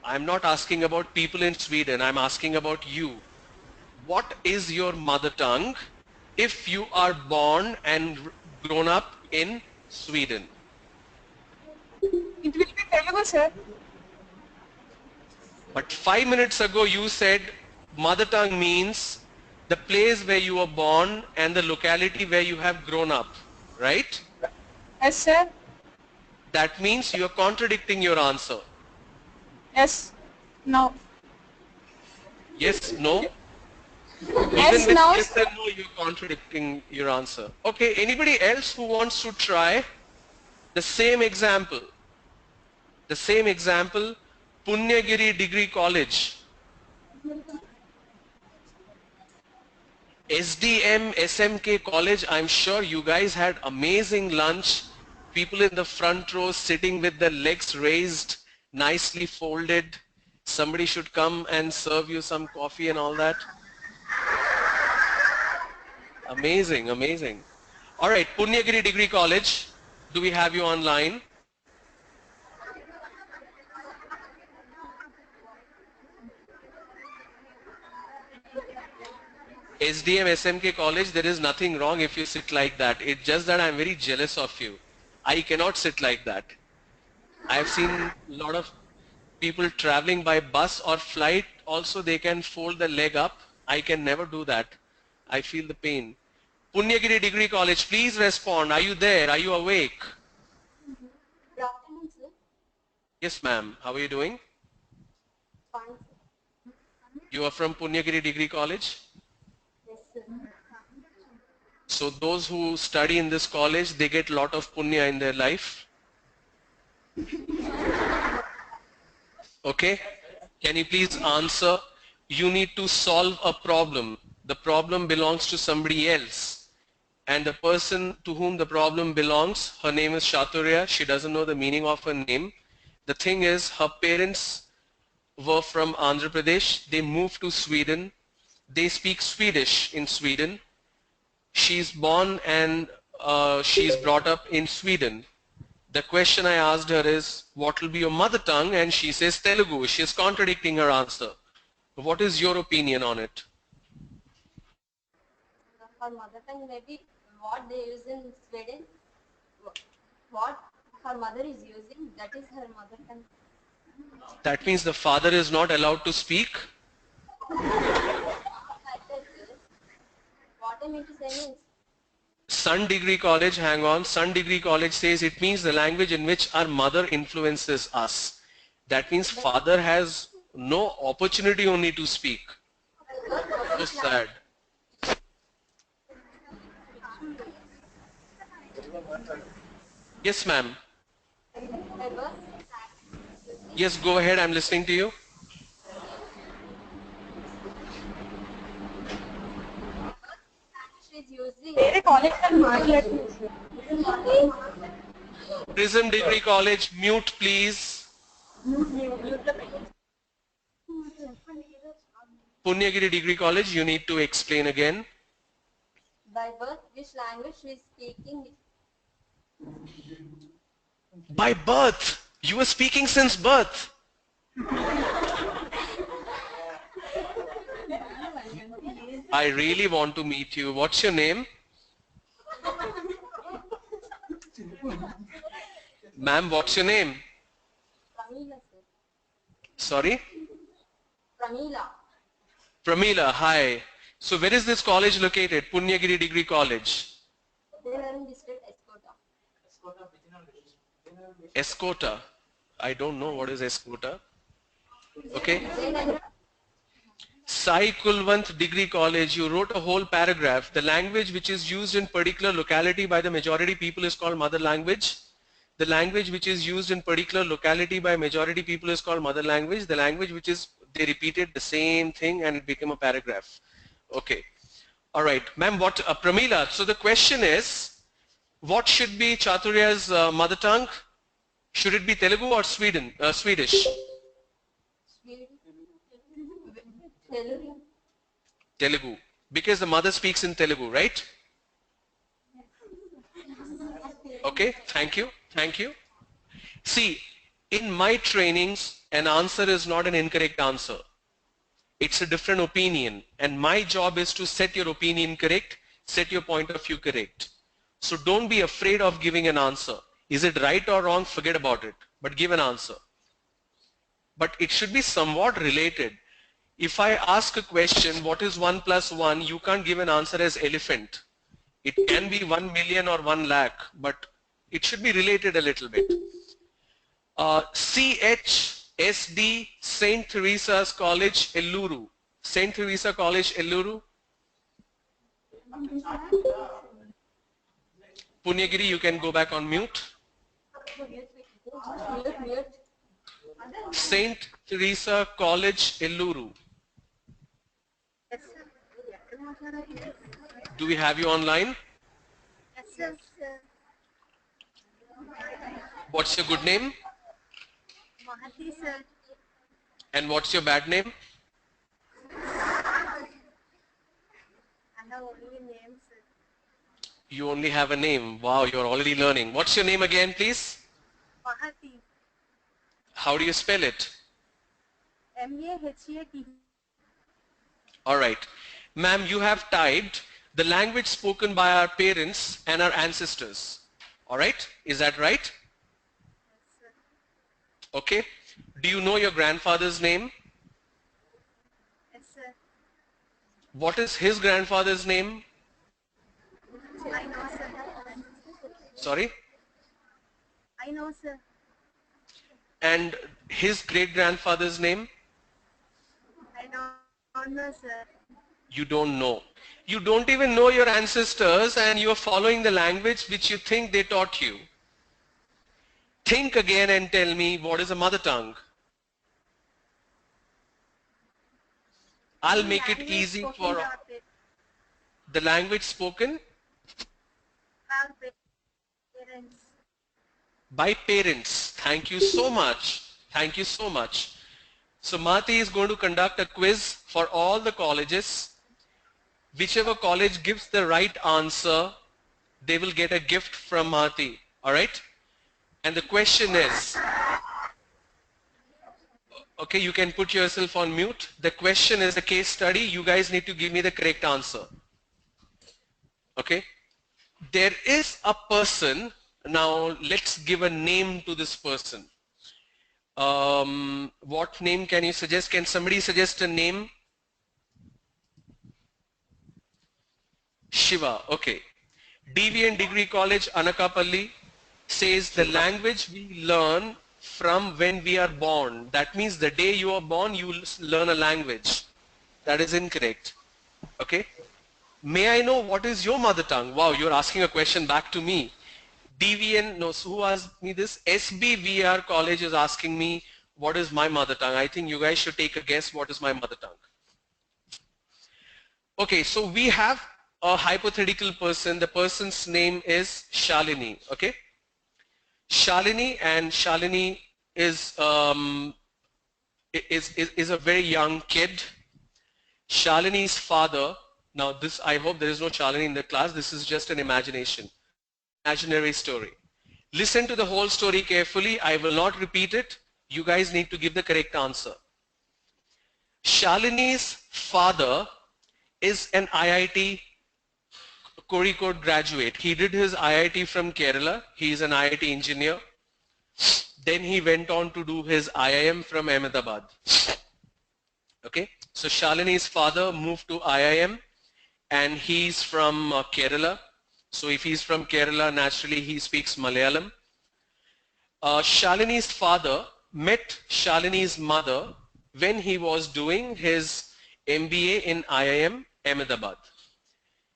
I'm not asking about people in Sweden. I'm asking about you. What is your mother tongue if you are born and grown up in Sweden? It will be Telugu, sir. But 5 minutes ago you said mother tongue means the place where you were born and the locality where you have grown up, right? Yes, sir. That means you are contradicting your answer. Yes. No. Yes, no? Yes, Even with no. yes and no, you're contradicting your answer. Okay, anybody else who wants to try the same example? The same example, Punyagiri Degree College. SDM SMK College, I'm sure you guys had amazing lunch. People in the front row sitting with their legs raised, nicely folded. Somebody should come and serve you some coffee and all that. Amazing, amazing. All right, Punyagiri Degree College, do we have you online? SDM SMK College, there is nothing wrong if you sit like that. It's just that I'm very jealous of you. I cannot sit like that. I've seen a lot of people traveling by bus or flight. Also, they can fold the leg up. I can never do that. I feel the pain. Punyagiri Degree College, please respond. Are you there? Are you awake? Good afternoon, sir. Yes, ma'am. How are you doing? Fine, sir. You are from Punyagiri Degree College? Yes, sir. So those who study in this college, they get a lot of punya in their life. Okay? Can you please answer? You need to solve a problem. The problem belongs to somebody else. And the person to whom the problem belongs, her name is Chaturya. She doesn't know the meaning of her name. The thing is, her parents were from Andhra Pradesh. They moved to Sweden. They speak Swedish in Sweden. She's born and she's brought up in Sweden. The question I asked her is, what will be your mother tongue? And she says Telugu. She's contradicting her answer. What is your opinion on it? Her mother tongue may be what they use in Sweden. What her mother is using, that is her mother tongue. That means the father is not allowed to speak? What I mean to say means, Sun Degree College, hang on, Sun Degree College says it means the language in which our mother influences us. That means father has no opportunity only to speak. So sad. Yes, ma'am. Yes, go ahead. I'm listening to you. she's using Prism Degree College, mute please. Punyagiri Degree College, you need to explain again. by birth which language she is speaking. By birth, you were speaking since birth. I really want to meet you. What's your name? Ma'am, what's your name? Pramila, sir. Sorry? Pramila. Pramila, hi. So where is this college located? Punyagiri Degree College. They are in district Escota. Escota. I don't know what is Escota. Okay. Sai Kulwant Degree College, you wrote a whole paragraph. The language which is used in particular locality by the majority people is called mother language. The language which is used in particular locality by majority people is called mother language. The language which is, they repeated the same thing and it became a paragraph. Okay. All right. Ma'am, what, Pramila, so the question is, what should be Chaturya's mother tongue? Should it be Telugu or Swedish? Telugu. Telugu. Because the mother speaks in Telugu, right? Okay, thank you. Thank you. See, in my trainings, an answer is not an incorrect answer. It's a different opinion, and my job is to set your opinion correct, set your point of view correct. So don't be afraid of giving an answer. Is it right or wrong? Forget about it, but give an answer. But it should be somewhat related. If I ask a question, what is 1 plus 1, you can't give an answer as elephant. It can be 1 million or 1 lakh, but it should be related a little bit. CHSD, St. Teresa's College, Elluru. St. Teresa College, Elluru. Punyagiri, you can go back on mute. St. Teresa College, Elluru. Do we have you online? Yes, sir. What's your good name? Mahati, sir. And what's your bad name? I have only name, sir. You only have a name. Wow, you're already learning. What's your name again, please? Mahati. How do you spell it? M-A-H-A-T. All right. Ma'am, you have typed the language spoken by our parents and our ancestors. All right? Is that right? Okay. Do you know your grandfather's name? Yes, sir. What is his grandfather's name? I know, sir. Sorry? I know, sir. And his great-grandfather's name? I don't know, sir. You don't know. You don't even know your ancestors, and you are following the language which you think they taught you. Think again and tell me, what is a mother tongue? I'll make it easy for the language spoken Parents. by parents. Thank you so much. Thank you so much. So Mahati is going to conduct a quiz for all the colleges. Whichever college gives the right answer, they will get a gift from Mahati. All right? And the question is, okay, you can put yourself on mute. The question is a case study. You guys need to give me the correct answer. Okay? There is a person. Now let's give a name to this person. What name can you suggest? Can somebody suggest a name? Shiva. Okay. Deviant Degree College, Anakapalli says the language we learn from when we are born. That means the day you are born, you will learn a language. That is incorrect. Okay. May I know what is your mother tongue? Wow, you're asking a question back to me. DVN knows who asked me this. SBVR College is asking me what is my mother tongue. I think you guys should take a guess what is my mother tongue. Okay, so we have a hypothetical person. The person's name is Shalini. Okay, Shalini, and Shalini is a very young kid. Shalini's father. Now this, I hope there is no Shalini in the class. This is just an imagination. Imaginary story. Listen to the whole story carefully. I will not repeat it. You guys need to give the correct answer. Shalini's father is an IIT Kozhikode graduate. He did his IIT from Kerala. He is an IIT engineer. Then he went on to do his IIM from Ahmedabad. Okay, so Shalini's father moved to IIM, and he's from Kerala. So if he's from Kerala, naturally he speaks Malayalam. Shalini's father met Shalini's mother when he was doing his MBA in IIM Ahmedabad.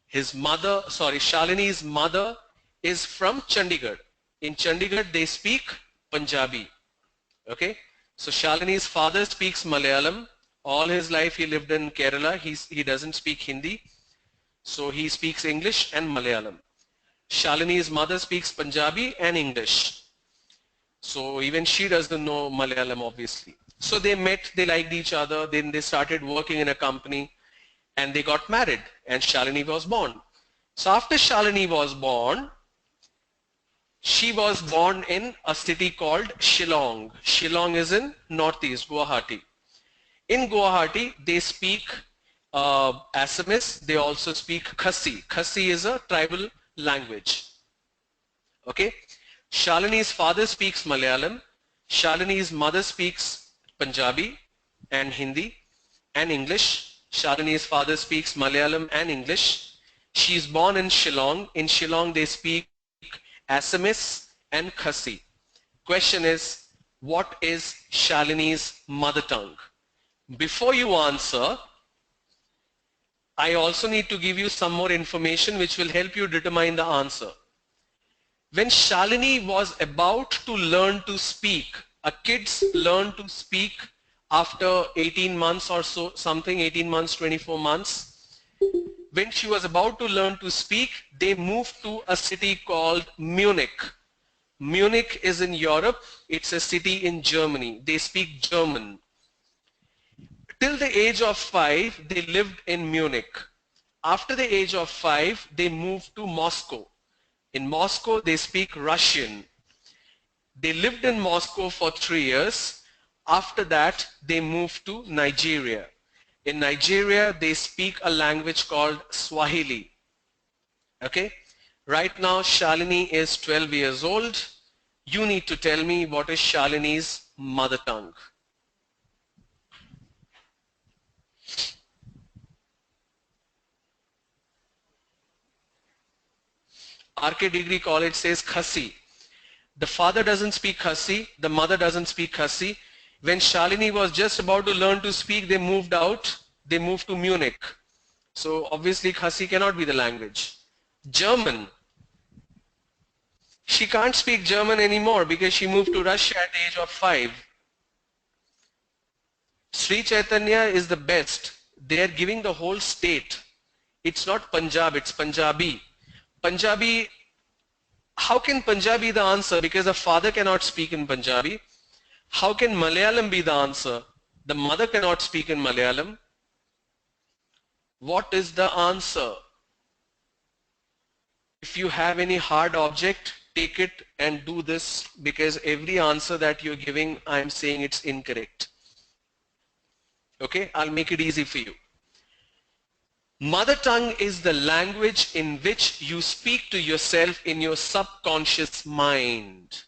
His mother, sorry, Shalini's mother is from Chandigarh. In Chandigarh they speak Punjabi. Okay, so Shalini's father speaks Malayalam. All his life he lived in Kerala. He doesn't speak Hindi. So he speaks English and Malayalam. Shalini's mother speaks Punjabi and English. So even she doesn't know Malayalam, obviously. So they met, they liked each other, then they started working in a company, and they got married, and Shalini was born. So after Shalini was born, She was born in a city called Shillong. Shillong is in northeast, Guwahati. In Guwahati, they speak Assamese. They also speak Khasi. Khasi is a tribal language. Okay. Shalini's father speaks Malayalam. Shalini's mother speaks Punjabi and Hindi and English. Shalini's father speaks Malayalam and English. She is born in Shillong. In Shillong, they speak Assamese and Khasi. Question is, what is Shalini's mother tongue? Before you answer, I also need to give you some more information which will help you determine the answer. When Shalini was about to learn to speak, kids learn to speak after 18 months or so, something, 18 months, 24 months. When she was about to learn to speak, they moved to a city called Munich. Munich is in Europe. It's a city in Germany. They speak German. Till the age of 5, they lived in Munich. After the age of 5, they moved to Moscow. In Moscow, they speak Russian. They lived in Moscow for 3 years. After that, they moved to Nigeria. In Nigeria, they speak a language called Swahili. Okay? Right now, Shalini is 12 years old. You need to tell me what is Shalini's mother tongue. RK Degree College says Khasi. The father doesn't speak Khasi, the mother doesn't speak Khasi. When Shalini was just about to learn to speak, they moved out, they moved to Munich. So obviously Khasi cannot be the language. German. She can't speak German anymore because she moved to Russia at the age of 5. Sri Chaitanya is the best. They are giving the whole state. It's not Punjab, it's Punjabi. Punjabi, how can Punjabi be the answer? Because the father cannot speak in Punjabi. How can Malayalam be the answer? The mother cannot speak in Malayalam. What is the answer? If you have any hard object, take it and do this, because every answer that you're giving, I'm saying it's incorrect. Okay, I'll make it easy for you. Mother tongue is the language in which you speak to yourself in your subconscious mind.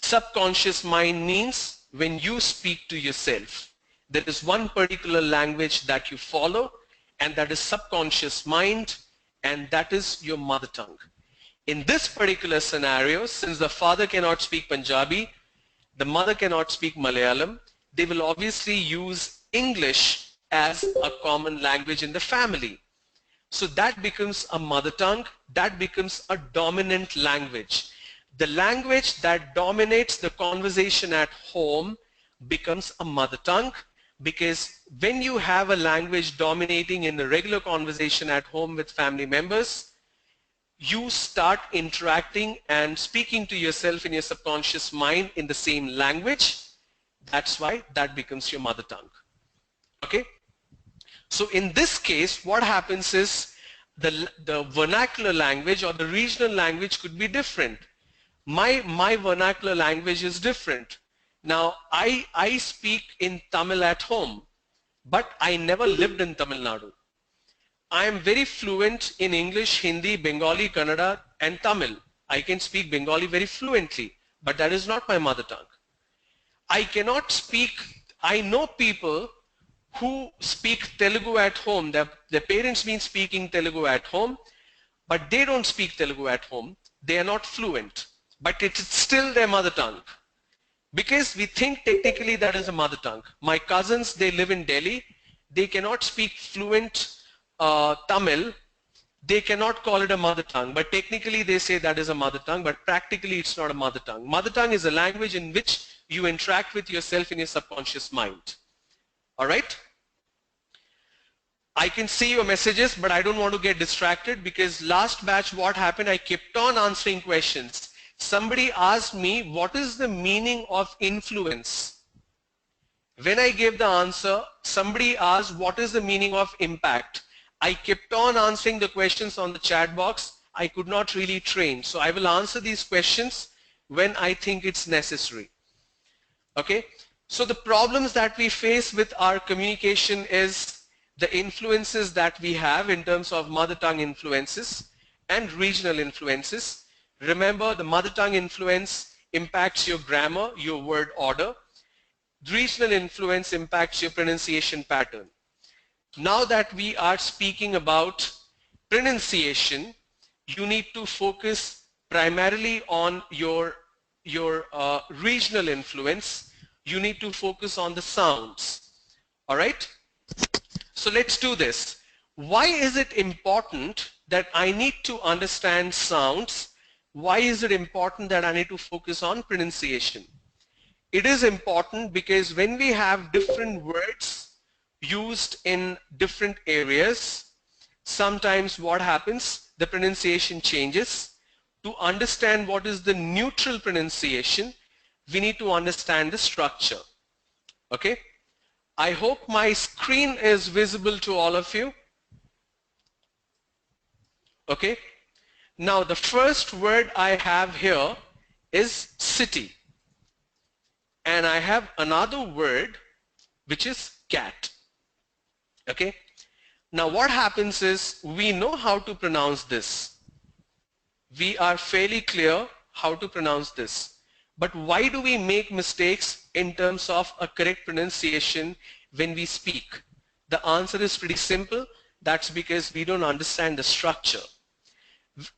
Subconscious mind means when you speak to yourself, there is one particular language that you follow, and that is subconscious mind, and that is your mother tongue. In this particular scenario, since the father cannot speak Punjabi, the mother cannot speak Malayalam, they will obviously use English as a common language in the family. So that becomes a mother tongue, that becomes a dominant language. The language that dominates the conversation at home becomes a mother tongue, because when you have a language dominating in the regular conversation at home with family members, you start interacting and speaking to yourself in your subconscious mind in the same language. That's why that becomes your mother tongue. Okay? So in this case, what happens is the vernacular language or the regional language could be different. My vernacular language is different. Now, I speak in Tamil at home, but I never lived in Tamil Nadu. I am very fluent in English, Hindi, Bengali, Kannada, and Tamil. I can speak Bengali very fluently, but that is not my mother tongue. I cannot speak, I know people who speak Telugu at home. Their parents been speaking Telugu at home, but they don't speak Telugu at home. They are not fluent, but it's still their mother tongue. Because we think technically that is a mother tongue. My cousins, they live in Delhi. They cannot speak fluent Tamil. They cannot call it a mother tongue, but technically they say that is a mother tongue, but practically it's not a mother tongue. Mother tongue is a language in which you interact with yourself in your subconscious mind. All right? I can see your messages, but I don't want to get distracted, because last batch what happened, I kept on answering questions. Somebody asked me, what is the meaning of influence? When I gave the answer, somebody asked, what is the meaning of impact? I kept on answering the questions on the chat box, I could not really train. So I will answer these questions when I think it's necessary. Okay, so the problems that we face with our communication is the influences that we have in terms of mother tongue influences and regional influences. Remember, the mother tongue influence impacts your grammar, your word order. Regional influence impacts your pronunciation pattern. Now that we are speaking about pronunciation, you need to focus primarily on your regional influence. You need to focus on the sounds. All right? So let's do this. Why is it important that I need to understand sounds? Why is it important that I need to focus on pronunciation? It is important because when we have different words used in different areas, sometimes what happens, the pronunciation changes. To understand what is the neutral pronunciation, we need to understand the structure. Okay? I hope my screen is visible to all of you. Okay? Now the first word I have here is city. And I have another word which is cat. Okay? Now what happens is we know how to pronounce this. We are fairly clear how to pronounce this. But why do we make mistakes in terms of a correct pronunciation when we speak? The answer is pretty simple. That's because we don't understand the structure.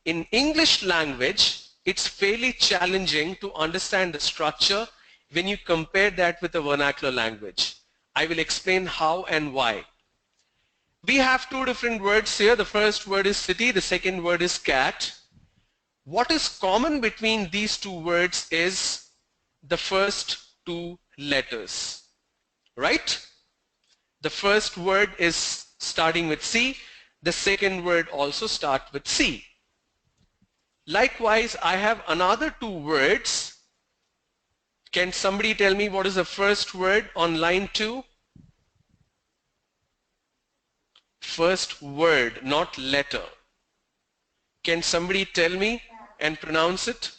In English language, it's fairly challenging to understand the structure when you compare that with a vernacular language. I will explain how and why. We have two different words here. The first word is city, the second word is cat. What is common between these two words is the first two letters, right? The first word is starting with C. The second word also starts with C. Likewise, I have another two words. Can somebody tell me what is the first word on line 2? First word, not letter. Can somebody tell me and pronounce it?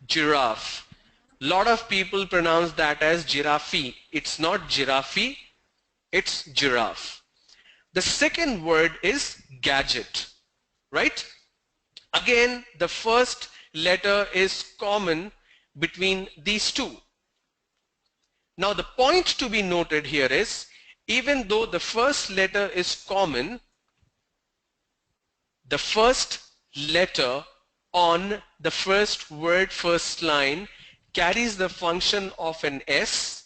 Giraffe. Lot of people pronounce that as giraffe. It's not giraffe, it's giraffe. The second word is gadget, right? Again, the first letter is common between these two. Now the point to be noted here is, even though the first letter is common, the first letter on the first word, first line, carries the function of an S.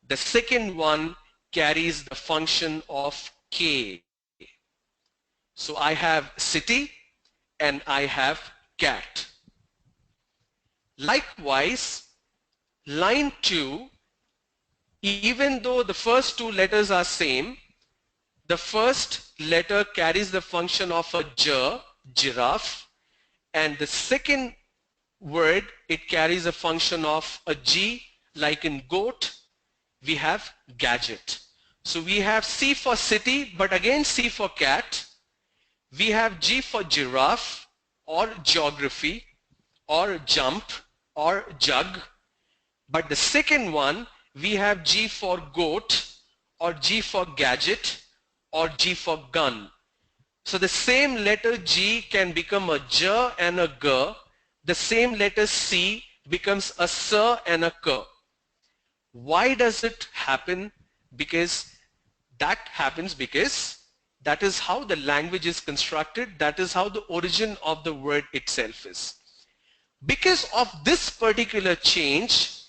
The second one carries the function of K. So I have city and I have cat. Likewise, line 2, even though the first two letters are same, the first letter carries the function of a J, giraffe, and the second word, it carries a function of a G, like in goat, we have gadget. So we have C for city, but again C for cat. We have G for giraffe, or geography, or jump, or jug. But the second one, we have G for goat, or G for gadget, or G for gun. So the same letter G can become a J and a G. The same letter C becomes a S and a K. Why does it happen? Because that happens because that is how the language is constructed. That is how the origin of the word itself is. Because of this particular change,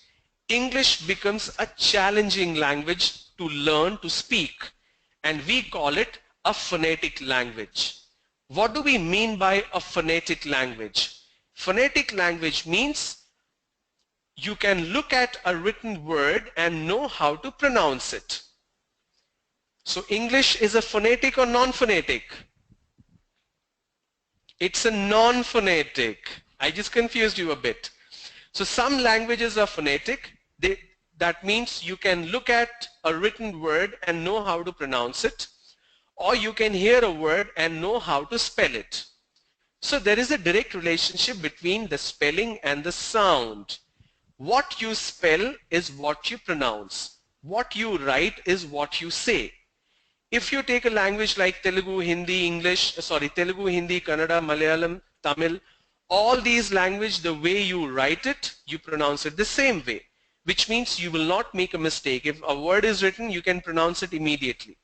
English becomes a challenging language to learn to speak, and we call it a phonetic language. What do we mean by a phonetic language? Phonetic language means you can look at a written word and know how to pronounce it. So English is a phonetic or non-phonetic? It's a non-phonetic. I just confused you a bit. So some languages are phonetic. That means you can look at a written word and know how to pronounce it. or you can hear a word and know how to spell it. So there is a direct relationship between the spelling and the sound. What you spell is what you pronounce. What you write is what you say. If you take a language like Telugu, Hindi, Telugu, Hindi, Kannada, Malayalam, Tamil, all these languages, the way you write it, you pronounce it the same way, which means you will not make a mistake. If a word is written, you can pronounce it immediately.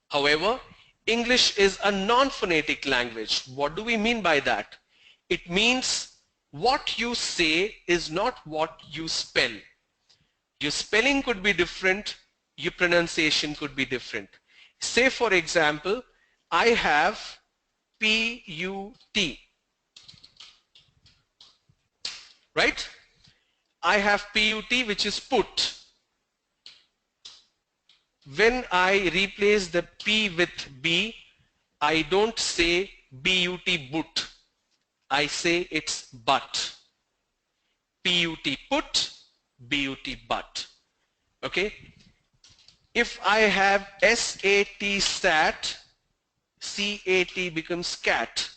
However, English is a non-phonetic language. What do we mean by that? It means what you say is not what you spell. Your spelling could be different, your pronunciation could be different. Say for example, I have P-U-T, right? I have P-U-T, which is put. When I replace the P with B, I don't say B-U-T but. I say it's but. P-U-T put, B-U-T but. Okay? If I have S-A-T stat, C-A-T becomes cat.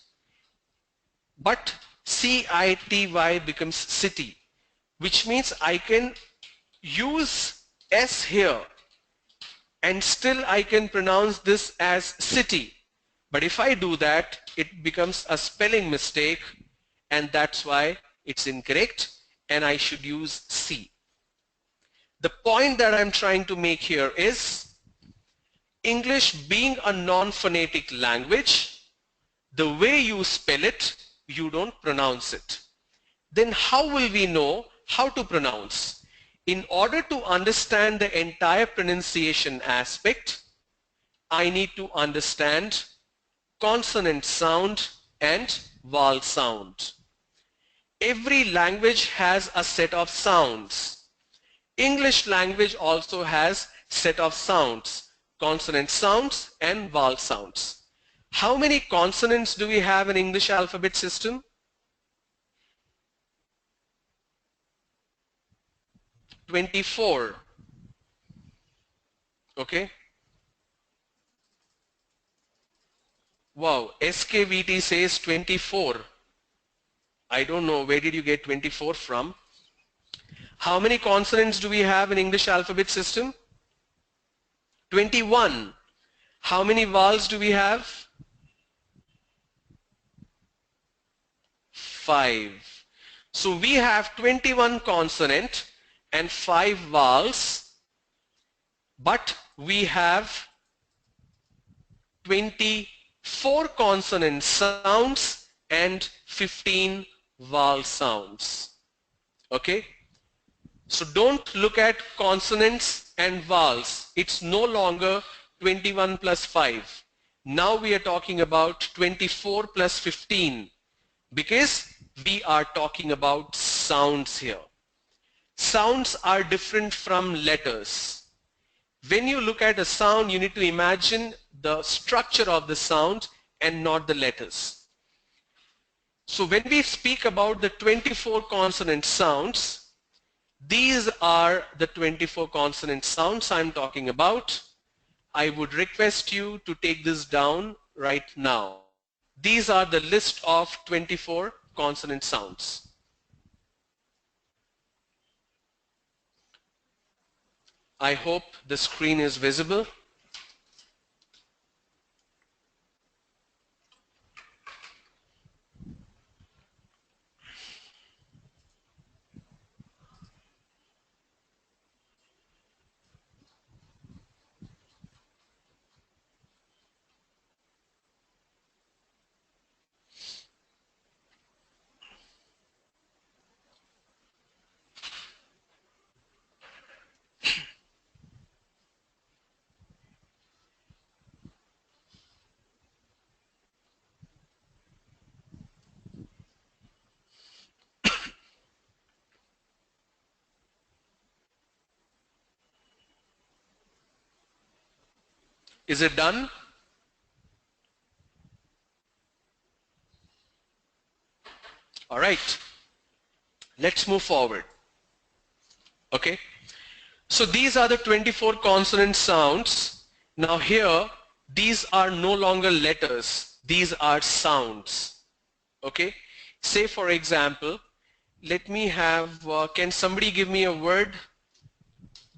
But C-I-T-Y becomes city, which means I can use S here and still I can pronounce this as city. But if I do that, it becomes a spelling mistake, and that's why it's incorrect, and I should use C. The point that I'm trying to make here is English being a non-phonetic language, the way you spell it, you don't pronounce it. Then how will we know how to pronounce? In order to understand the entire pronunciation aspect, I need to understand consonant sound and vowel sound. Every language has a set of sounds. English language also has set of sounds, consonant sounds and vowel sounds. How many consonants do we have in English alphabet system? 24. Okay. Wow, SKVT says 24. I don't know, where did you get 24 from? How many consonants do we have in English alphabet system? 21. How many vowels do we have? 5. So we have 21 consonant and 5 vowels, but we have 24 consonant sounds and 15 vowel sounds. Okay? So don't look at consonants and vowels. It's no longer 21 plus 5. Now we are talking about 24 plus 15 because we are talking about sounds here. Sounds are different from letters. When you look at a sound, you need to imagine the structure of the sound and not the letters. So when we speak about the 24 consonant sounds, these are the 24 consonant sounds I'm talking about. I would request you to take this down right now. These are the list of 24 consonant sounds. I hope the screen is visible. Is it done? All right. Let's move forward. Okay. So these are the 24 consonant sounds. Now here these are no longer letters, these are sounds. Okay, say for example, let me have, can somebody give me a word?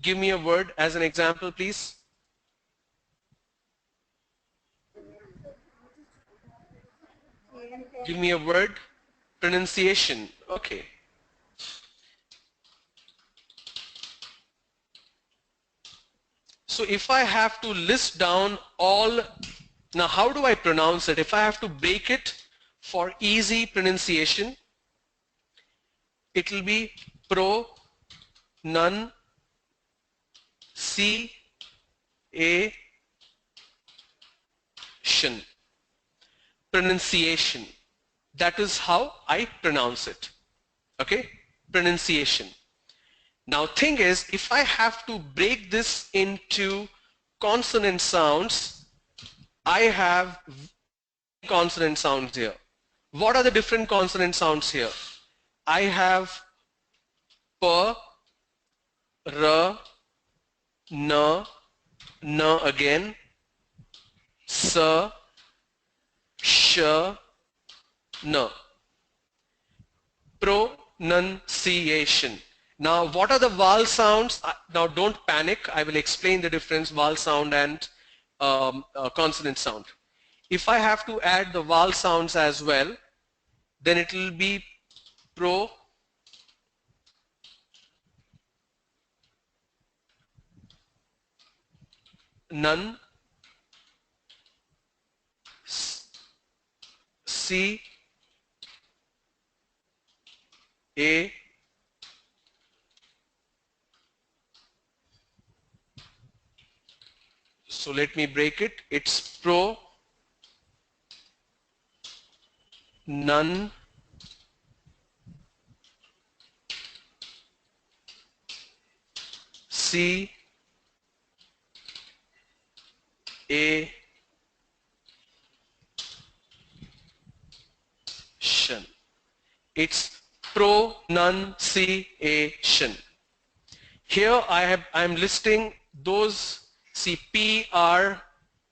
Give me a word as an example, please. Give me a word. Pronunciation. Okay. So if I have to list down all, now how do I pronounce it? If I have to break it for easy pronunciation, it will be pro, nun, C, A, shin. Pronunciation. That is how I pronounce it. Okay? Pronunciation. Now thing is, if I have to break this into consonant sounds, I have consonant sounds here. What are the different consonant sounds here? I have P, R, N again, S, Sh, N. Pronunciation. Now what are the vowel sounds? Now don't panic, I will explain the difference vowel sound and consonant sound. If I have to add the vowel sounds as well, then it will be pro, nun, C, A, so let me break it. It's pro, nun, C, A, shin. It's pronunciation. Here I'm listing those, see P, R,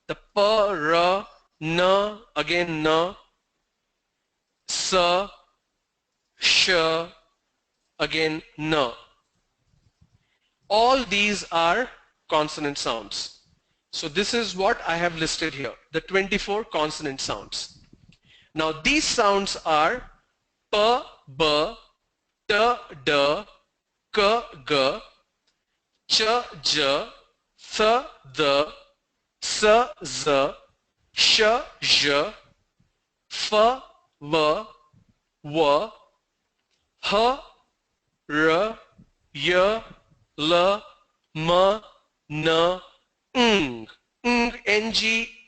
the P, R, N, again N, S, Sh, again N. All these are consonant sounds. So this is what I have listed here, the 24 consonant sounds. Now these sounds are P, B, T, D, K, G, Ch, J, Th, D, S, Z, Sh, J, F, V, W, H, R, Y, L, M, N, Ng. Ng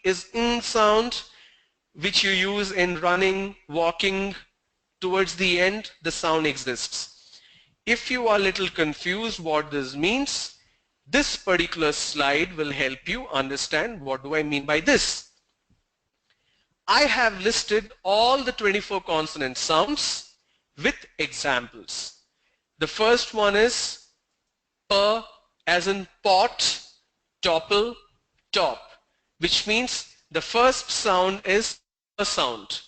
is ng sound which you use in running, walking. Towards the end, the sound exists. If you are a little confused what this means, this particular slide will help you understand what do I mean by this. I have listed all the 24 consonant sounds with examples. The first one is P as in pot, topple, top, which means the first sound is a sound.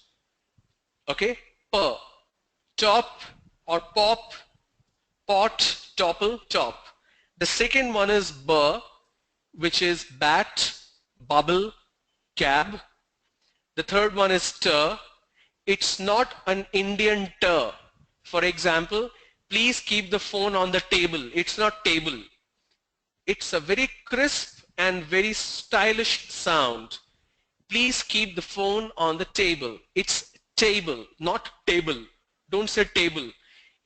Okay? P, top or pop, pot, topple, top. The second one is B, which is bat, bubble, cab. The third one is T. It's not an Indian T. For example, please keep the phone on the table. It's not table. It's a very crisp and very stylish sound. Please keep the phone on the table. It's table, not table. Don't say table.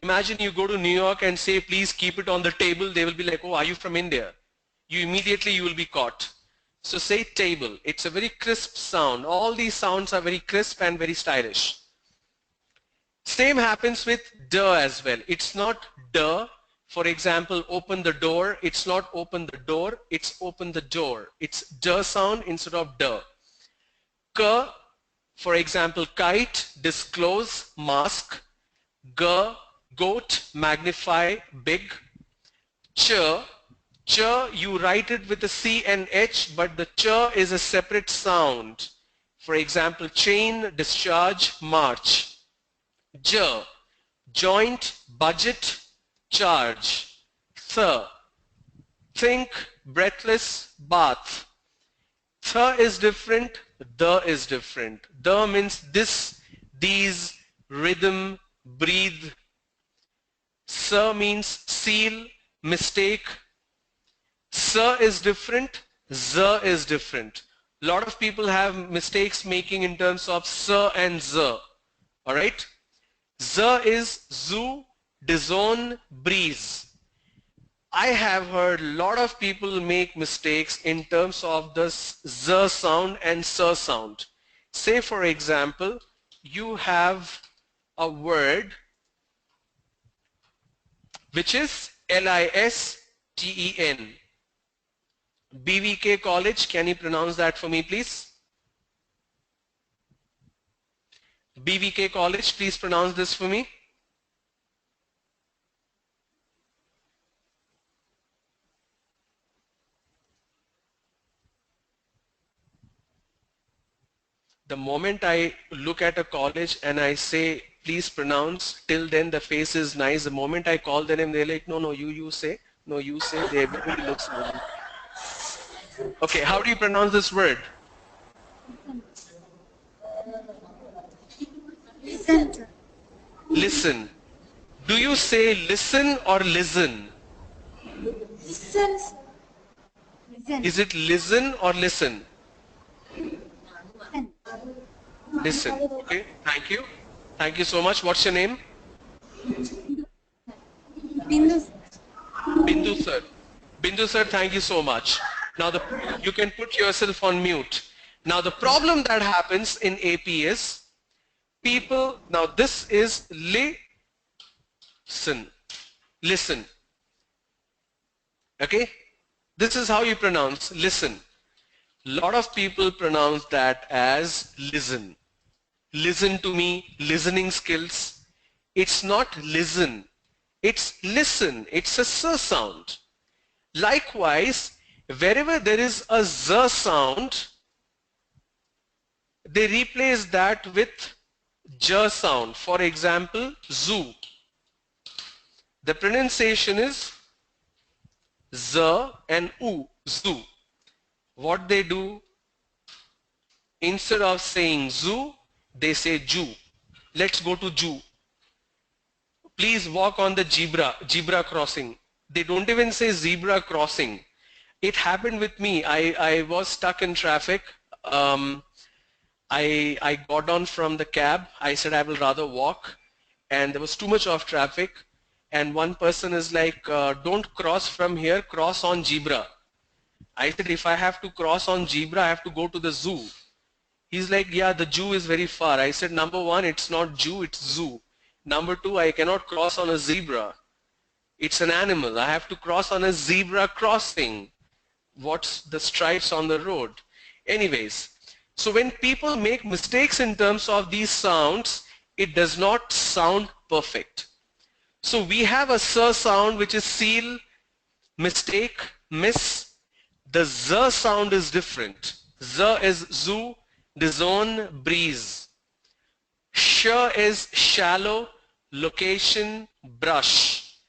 Imagine you go to New York and say, please keep it on the table. They will be like, oh, are you from India? You will be caught. So say table. It's a very crisp sound. All these sounds are very crisp and very stylish. Same happens with D as well. It's not D. For example, open the door. It's not open the door. It's open the door. It's D sound instead of D. K, for example, kite, disclose, mask. G, goat, magnify, big. Ch, Ch, you write it with a C and H, but the ch is a separate sound. For example, chain, discharge, march. J, joint, budget, charge. Th, think, breathless, bath. Th is different, the is different. The means this, these, rhythm, breathe. S means seal, mistake. S is different, Z is different. A lot of people have mistakes making in terms of S and Z. Alright? Z is zoo, disown, breeze. I have heard a lot of people make mistakes in terms of the Z sound and S sound. Say for example, you have a word which is L-I-S-T-E-N. BVK College, can you pronounce that for me please? BVK College, please pronounce this for me. The moment I look at a college and I say, please pronounce, till then the face is nice. The moment I call the name, they're like, no, you say, no, you say, everybody looks good. Okay, how do you pronounce this word? Listen. Listen. Do you say listen or listen? Listen. Is it listen or listen? Listen. Okay, thank you. Thank you so much. What's your name? Bindu. Bindu sir. Bindu sir, thank you so much. Now you can put yourself on mute. Now the problem that happens in AP is people, now this is listen. Listen. Okay? This is how you pronounce listen. Lot of people pronounce that as listen. Listen to me, listening skills. It's not listen. It's listen. It's a S sound. Likewise, wherever there is a Z sound, they replace that with J sound. For example, zoo. The pronunciation is Z and U, zoo. What they do, instead of saying zoo, they say Jew. Let's go to Jew. Please walk on the zebra crossing. They don't even say zebra crossing. It happened with me. I was stuck in traffic. I got down from the cab. I said I will rather walk, and there was too much of traffic. And one person is like, don't cross from here, cross on zebra. I said, if I have to cross on zebra, I have to go to the zoo. He's like, yeah, the zoo is very far. I said, number one, it's not zoo, it's zoo. Number two, I cannot cross on a zebra. It's an animal. I have to cross on a zebra crossing. What's the stripes on the road? Anyways, so when people make mistakes in terms of these sounds, it does not sound perfect. So we have a S sound which is seal, mistake, miss. The Z sound is different. Z is zoo, disown, breeze. Sh is shallow, location, brush.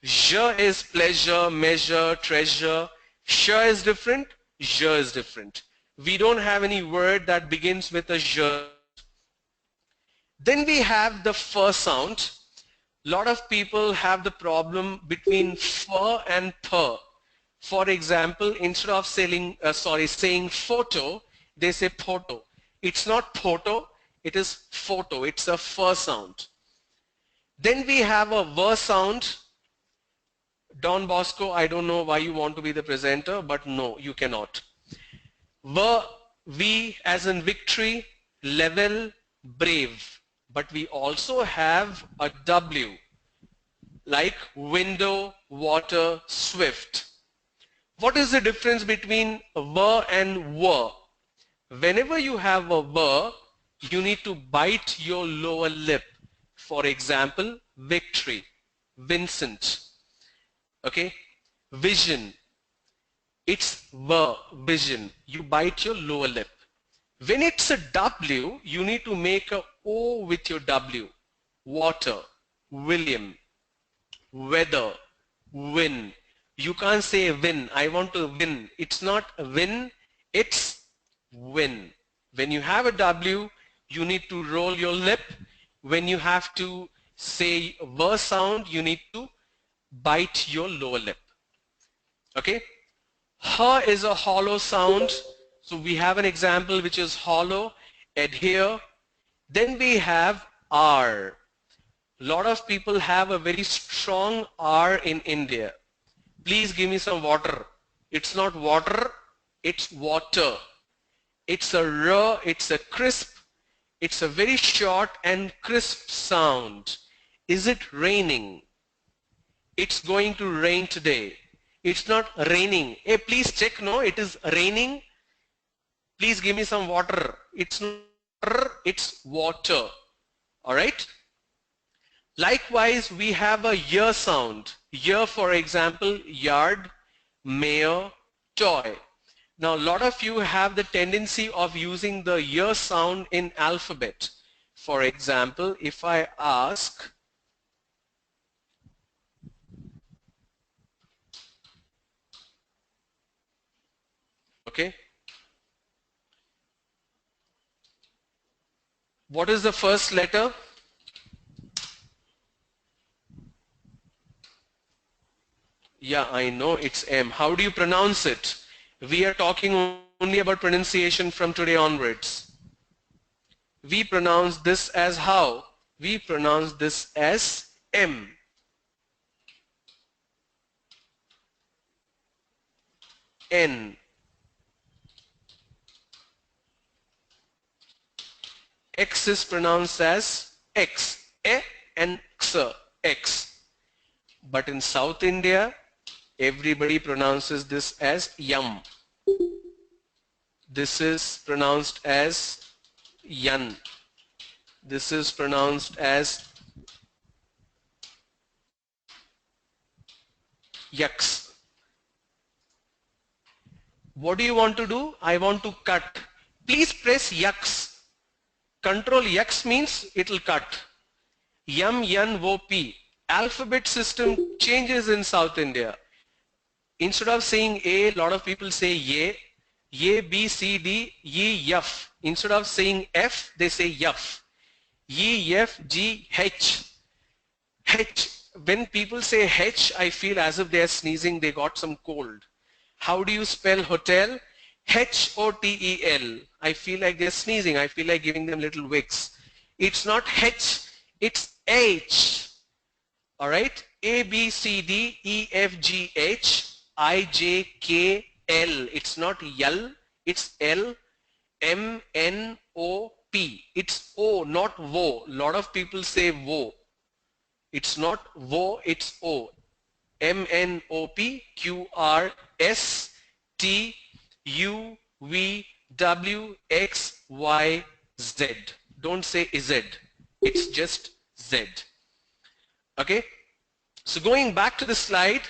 J is pleasure, measure, treasure. Sh is different, J is different. We don't have any word that begins with a J. Then we have the F sound. A lot of people have the problem between F and P. For example, instead of saying photo, they say photo. It's not photo, it is photo. It's a F sound. Then we have a V sound. Don Bosco, I don't know why you want to be the presenter, but no, you cannot. V as in victory, level, brave. But we also have a W, like window, water, swift. What is the difference between V and W? Whenever you have a V, you need to bite your lower lip. For example, victory, Vincent. Okay, vision, It's vision. You bite your lower lip. When it's a W, you need to make a O with your W. Water, William, weather, win. You can't say win. I want to win. It's not win, it's win. When you have a W, you need to roll your lip. When you have to say a sound, you need to bite your lower lip. Okay? H is a hollow sound. So we have an example which is hollow, adhere. Then we have R. A lot of people have a very strong R in India. Please give me some water. It's not water, it's water. It's a R, it's a crisp, it's a very short and crisp sound. Is it raining? It's going to rain today. It's not raining. Hey, please check, no, it is raining. Please give me some water. It's not water, it's water. All right? Likewise, we have a Y sound. Y, for example, yard, mayor, toy. Now, a lot of you have the tendency of using the Y sound in alphabet. For example, if I ask, okay, what is the first letter? Yeah, I know it's M. How do you pronounce it? We are talking only about pronunciation from today onwards. We pronounce this as how? We pronounce this as M. N. X is pronounced as X. E and X. X. But in South India, everybody pronounces this as yum. This is pronounced as yan. This is pronounced as yaks. What do you want to do? I want to cut. Please press yaks. Control yaks means it will cut. Yum, yan, wo, pi. Alphabet system changes in South India. Instead of saying A, a lot of people say ye, ye, B, C, D, ye, yaf. Instead of saying F, they say yaf. Ye, F, G, H. H. When people say H, I feel as if they are sneezing, they got some cold. How do you spell hotel? H-O-T-E-L. I feel like they're sneezing. I feel like giving them little wicks. It's not H, it's H. All right? A, B, C, D, E, F, G, H, I, J, K, L. It's not L, it's L, M, N, O, P. It's O, not wo. A lot of people say wo. It's not wo, it's O. M, N, O, P, Q, R, S, T, U, V, W, X, Y, Z. Don't say Z. It's just Z. Okay? So going back to the slide,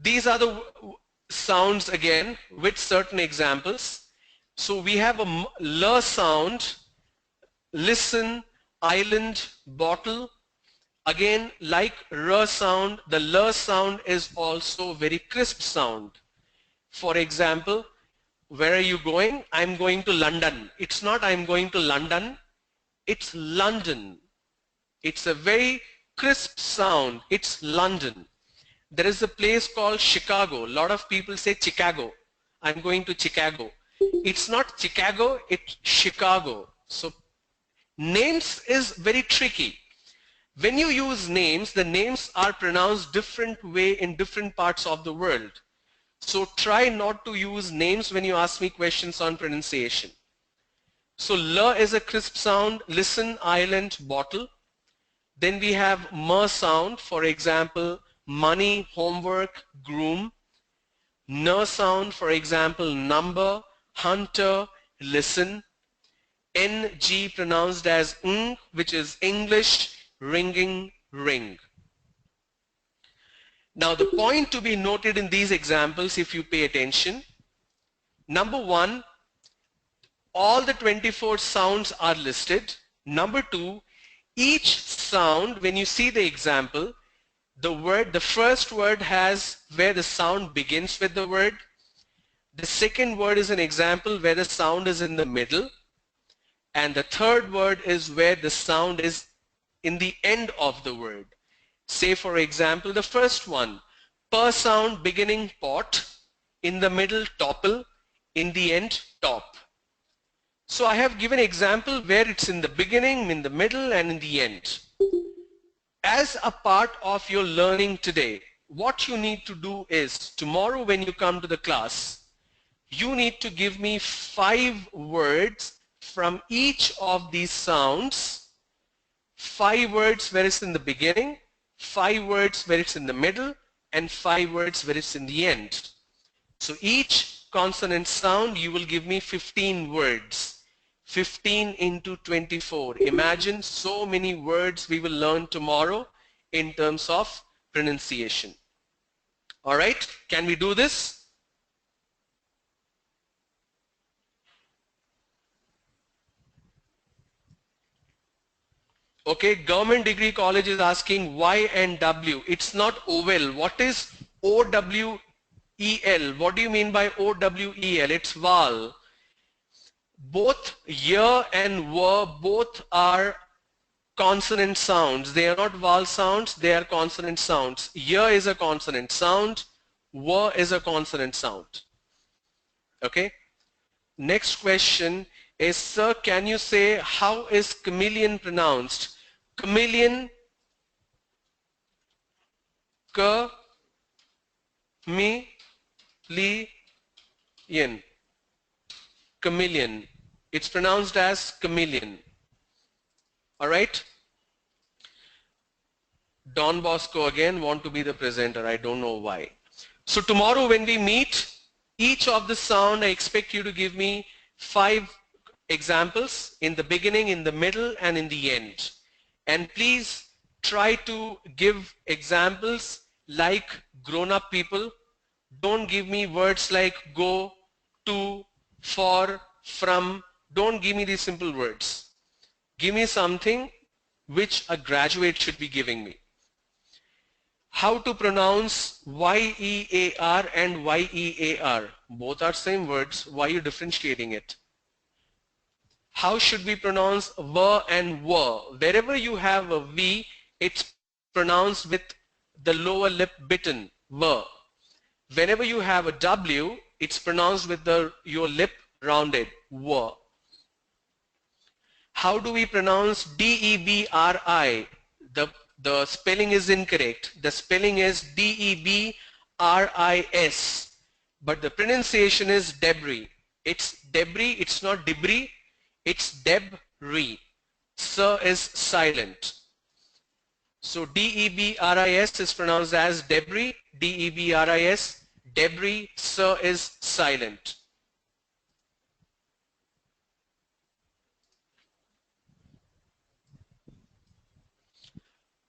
these are the sounds again with certain examples. So we have a L sound, listen, island, bottle. Again, like R sound, the L sound is also very crisp sound. For example, where are you going? I'm going to London. It's not I'm going to London, it's London. It's a very crisp sound. It's London. There is a place called Chicago. A lot of people say Chicago. I'm going to Chicago. It's not Chicago, it's Chicago. So names is very tricky. When you use names, the names are pronounced different way in different parts of the world. So try not to use names when you ask me questions on pronunciation. So L is a crisp sound, listen, island, bottle. Then we have M sound, for example, money, homework, groom. N sound, for example, number, hunter, listen. NG pronounced as ng, which is English, ringing, ring. Now the point to be noted in these examples, if you pay attention, number one, all the 24 sounds are listed. Number two, each sound, when you see the example, the first word has where the sound begins with the word. The second word is an example where the sound is in the middle. And the third word is where the sound is in the end of the word. Say for example, the first one, per sound beginning pot, in the middle topple, in the end top. So I have given an example where it's in the beginning, in the middle, and in the end. As a part of your learning today, what you need to do is, tomorrow when you come to the class, you need to give me 5 words from each of these sounds, 5 words where it's in the beginning, 5 words where it's in the middle, and 5 words where it's in the end. So each consonant sound you will give me 15 words. 15 into 24. Imagine so many words we will learn tomorrow in terms of pronunciation. Alright, can we do this? Okay, Government Degree College is asking Y and W. It's not OWL. What is O-W-E-L? What do you mean by O-W-E-L? It's vowel. Both y and w, both are consonant sounds. They are not vowel sounds, they are consonant sounds. Y is a consonant sound, w is a consonant sound. Okay. Next question is, sir, can you say how is chameleon pronounced? Chameleon, chameleon. Chameleon. It's pronounced as chameleon. Alright? Don Bosco again want to be the presenter. I don't know why. So tomorrow when we meet, each of the sound I expect you to give me 5 examples in the beginning, in the middle, and in the end. And please try to give examples like grown-up people. Don't give me words like go, to, for, from. Don't give me these simple words. Give me something which a graduate should be giving me. How to pronounce Y-E-A-R and Y-E-A-R? Both are same words. Why are you differentiating it? How should we pronounce V and W? Wherever you have a V, it's pronounced with the lower lip bitten, V. Whenever you have a W, it's pronounced with your lip rounded, W. How do we pronounce D-E-B-R-I? The spelling is incorrect. The spelling is D-E-B-R-I-S. But the pronunciation is debris. It's debris, it's not debris, it's debris. Sir is silent. So D-E-B-R-I-S is pronounced as debris, D-E-B-R-I-S, debris, sir is silent.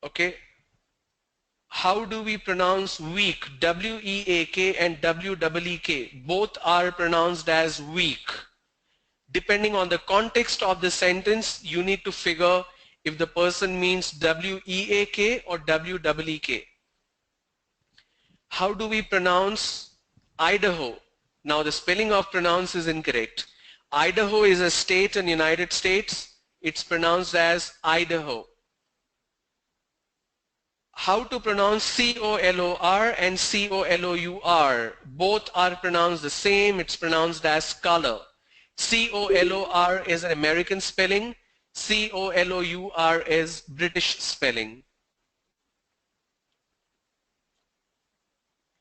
Okay. How do we pronounce weak? W-E-A-K and W-E-E-K. Both are pronounced as weak. Depending on the context of the sentence, you need to figure if the person means W-E-A-K or W-E-E-K. How do we pronounce Idaho? Now the spelling of pronounce is incorrect. Idaho is a state in the United States. It's pronounced as Idaho. How to pronounce C-O-L-O-R and C-O-L-O-U-R? Both are pronounced the same. It's pronounced as color. C-O-L-O-R is an American spelling. C-O-L-O-U-R is British spelling.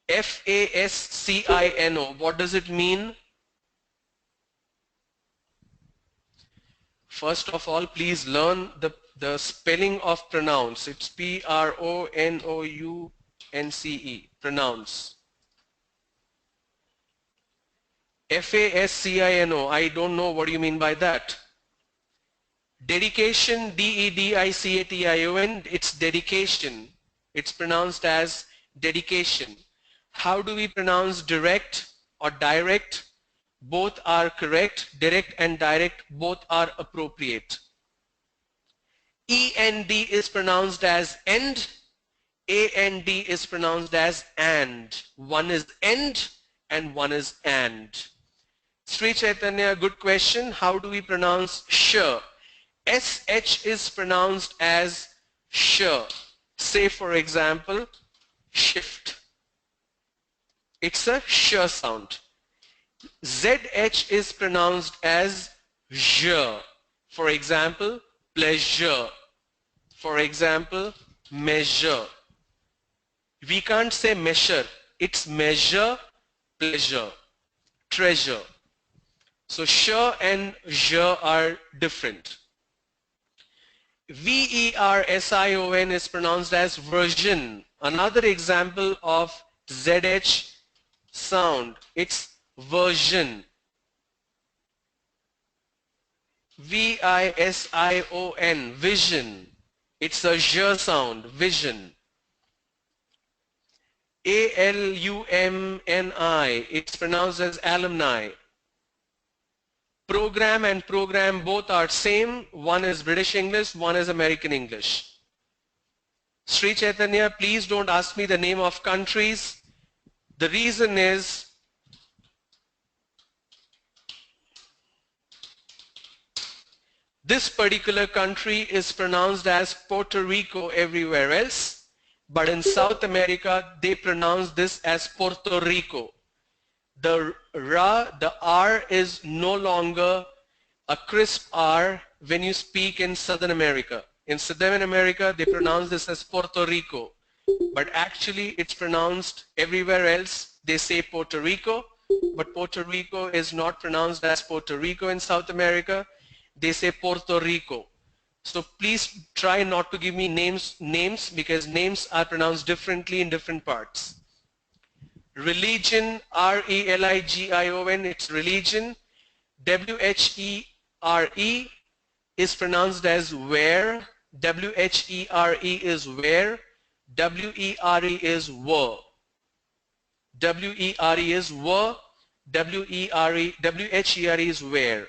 F-A-S-C-I-N-O. What does it mean? First of all, please learn the spelling of pronounce. It's P-R-O-N-O-U-N-C-E. Pronounce. F-A-S-C-I-N-O. I don't know what you mean by that. Dedication, D-E-D-I-C-A-T-I-O-N. It's dedication. It's pronounced as dedication. How do we pronounce direct or direct? Both are correct. Direct and direct, both are appropriate. END is pronounced as end. AND is pronounced as and. One is end and one is and. Sri Chaitanya, good question. How do we pronounce sh? SH is pronounced as sh. Say for example, shift. It's a sh sound. ZH is pronounced as j. For example, pleasure. For example, measure. We can't say measure. It's measure, pleasure, treasure. So sh and j are different. VERSION is pronounced as version. Another example of ZH sound. It's version. VISION, vision. It's a j sound, vision. ALUMNI, it's pronounced as alumni. Program and program both are same. One is British English, one is American English. Sri Chaitanya, please don't ask me the name of countries. The reason is this particular country is pronounced as Puerto Rico everywhere else, but in South America they pronounce this as Puerto Rico. The R is no longer a crisp R when you speak in Southern America. In Southern America they pronounce this as Puerto Rico, but actually it's pronounced everywhere else. They say Puerto Rico, but Puerto Rico is not pronounced as Puerto Rico in South America. They say Puerto Rico. So please try not to give me names because names are pronounced differently in different parts. Religion, RELIGION, it's religion. WHERE is pronounced as where. WHERE is where. WERE is were. WERE is were. WHERE is where.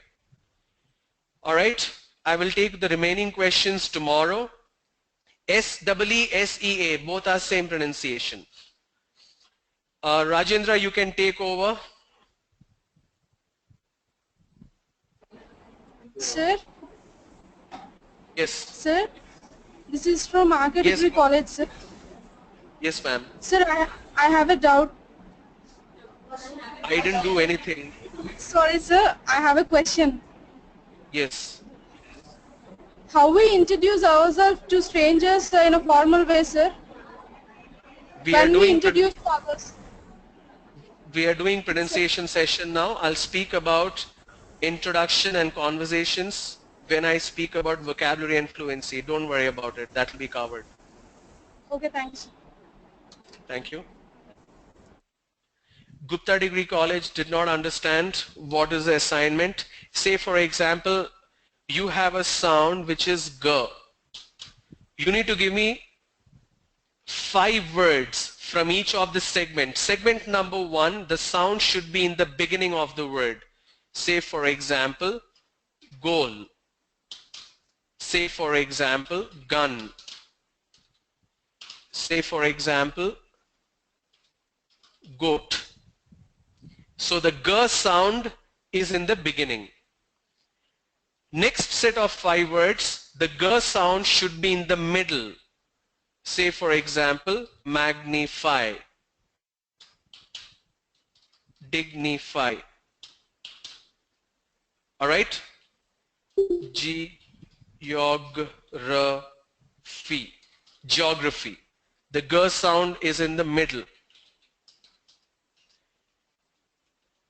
Alright, I will take the remaining questions tomorrow. SEESEA, both are same pronunciation. Rajendra, you can take over. Sir? Yes. Sir? This is from Arcade Yes, Degree College, sir. Yes, ma'am. Sir, I have a doubt. I didn't do anything. Sorry, sir. I have a question. Yes. How we introduce ourselves to strangers in a formal way, sir? We are When we introduce others. We are doing pronunciation session now. I'll speak about introduction and conversations when I speak about vocabulary and fluency. Don't worry about it. That will be covered. Okay, thanks. Thank you. Gupta Degree College did not understand what is the assignment. Say for example, you have a sound which is G. You need to give me 5 words from each of the segments. Segment number 1, the sound should be in the beginning of the word. Say for example, goal. Say for example, gun. Say for example, goat. So the G sound is in the beginning. Next set of 5 words, the G sound should be in the middle. Say for example, magnify, dignify. Alright? Geography. Geography. The G sound is in the middle.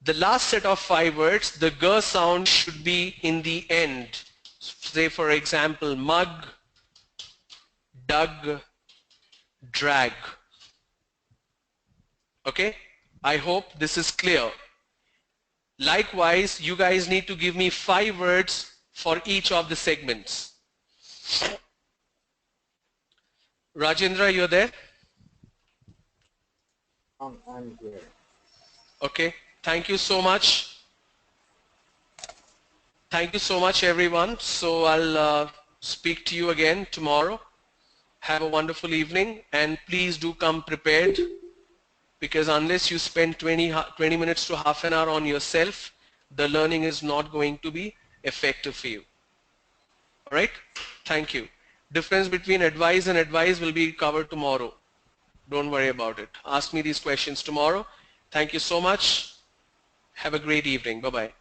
The last set of 5 words, the G sound should be in the end. Say for example, mug, dug, drag. Okay? I hope this is clear. Likewise, you guys need to give me 5 words for each of the segments. Rajendra, you're there? I'm here. Okay, thank you so much. Thank you so much, everyone. So I'll speak to you again tomorrow. Have a wonderful evening, and please do come prepared, because unless you spend 20 minutes to half an hour on yourself, the learning is not going to be effective for you. All right? Thank you. Difference between advise and advise will be covered tomorrow. Don't worry about it. Ask me these questions tomorrow. Thank you so much. Have a great evening. Bye-bye.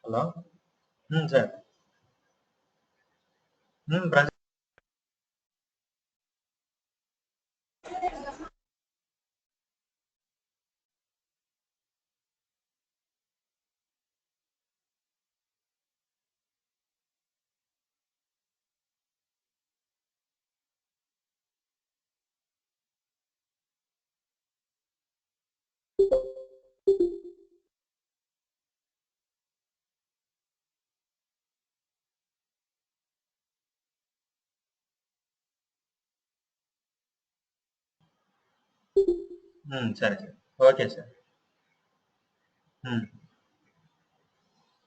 Hello? Sir. Brother. Sir. Okay, sir.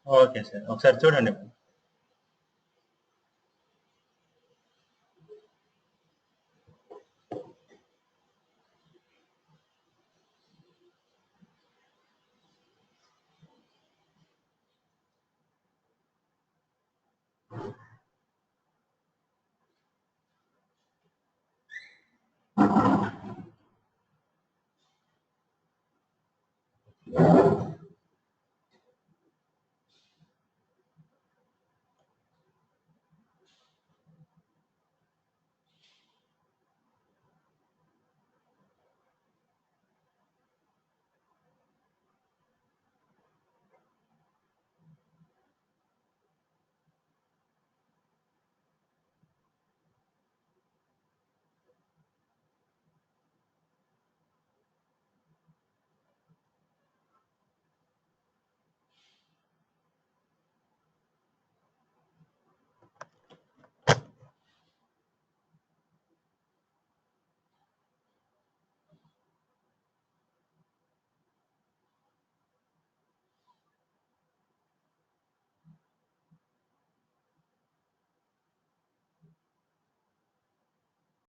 Okay, sir. ఒకసారి చూడండి.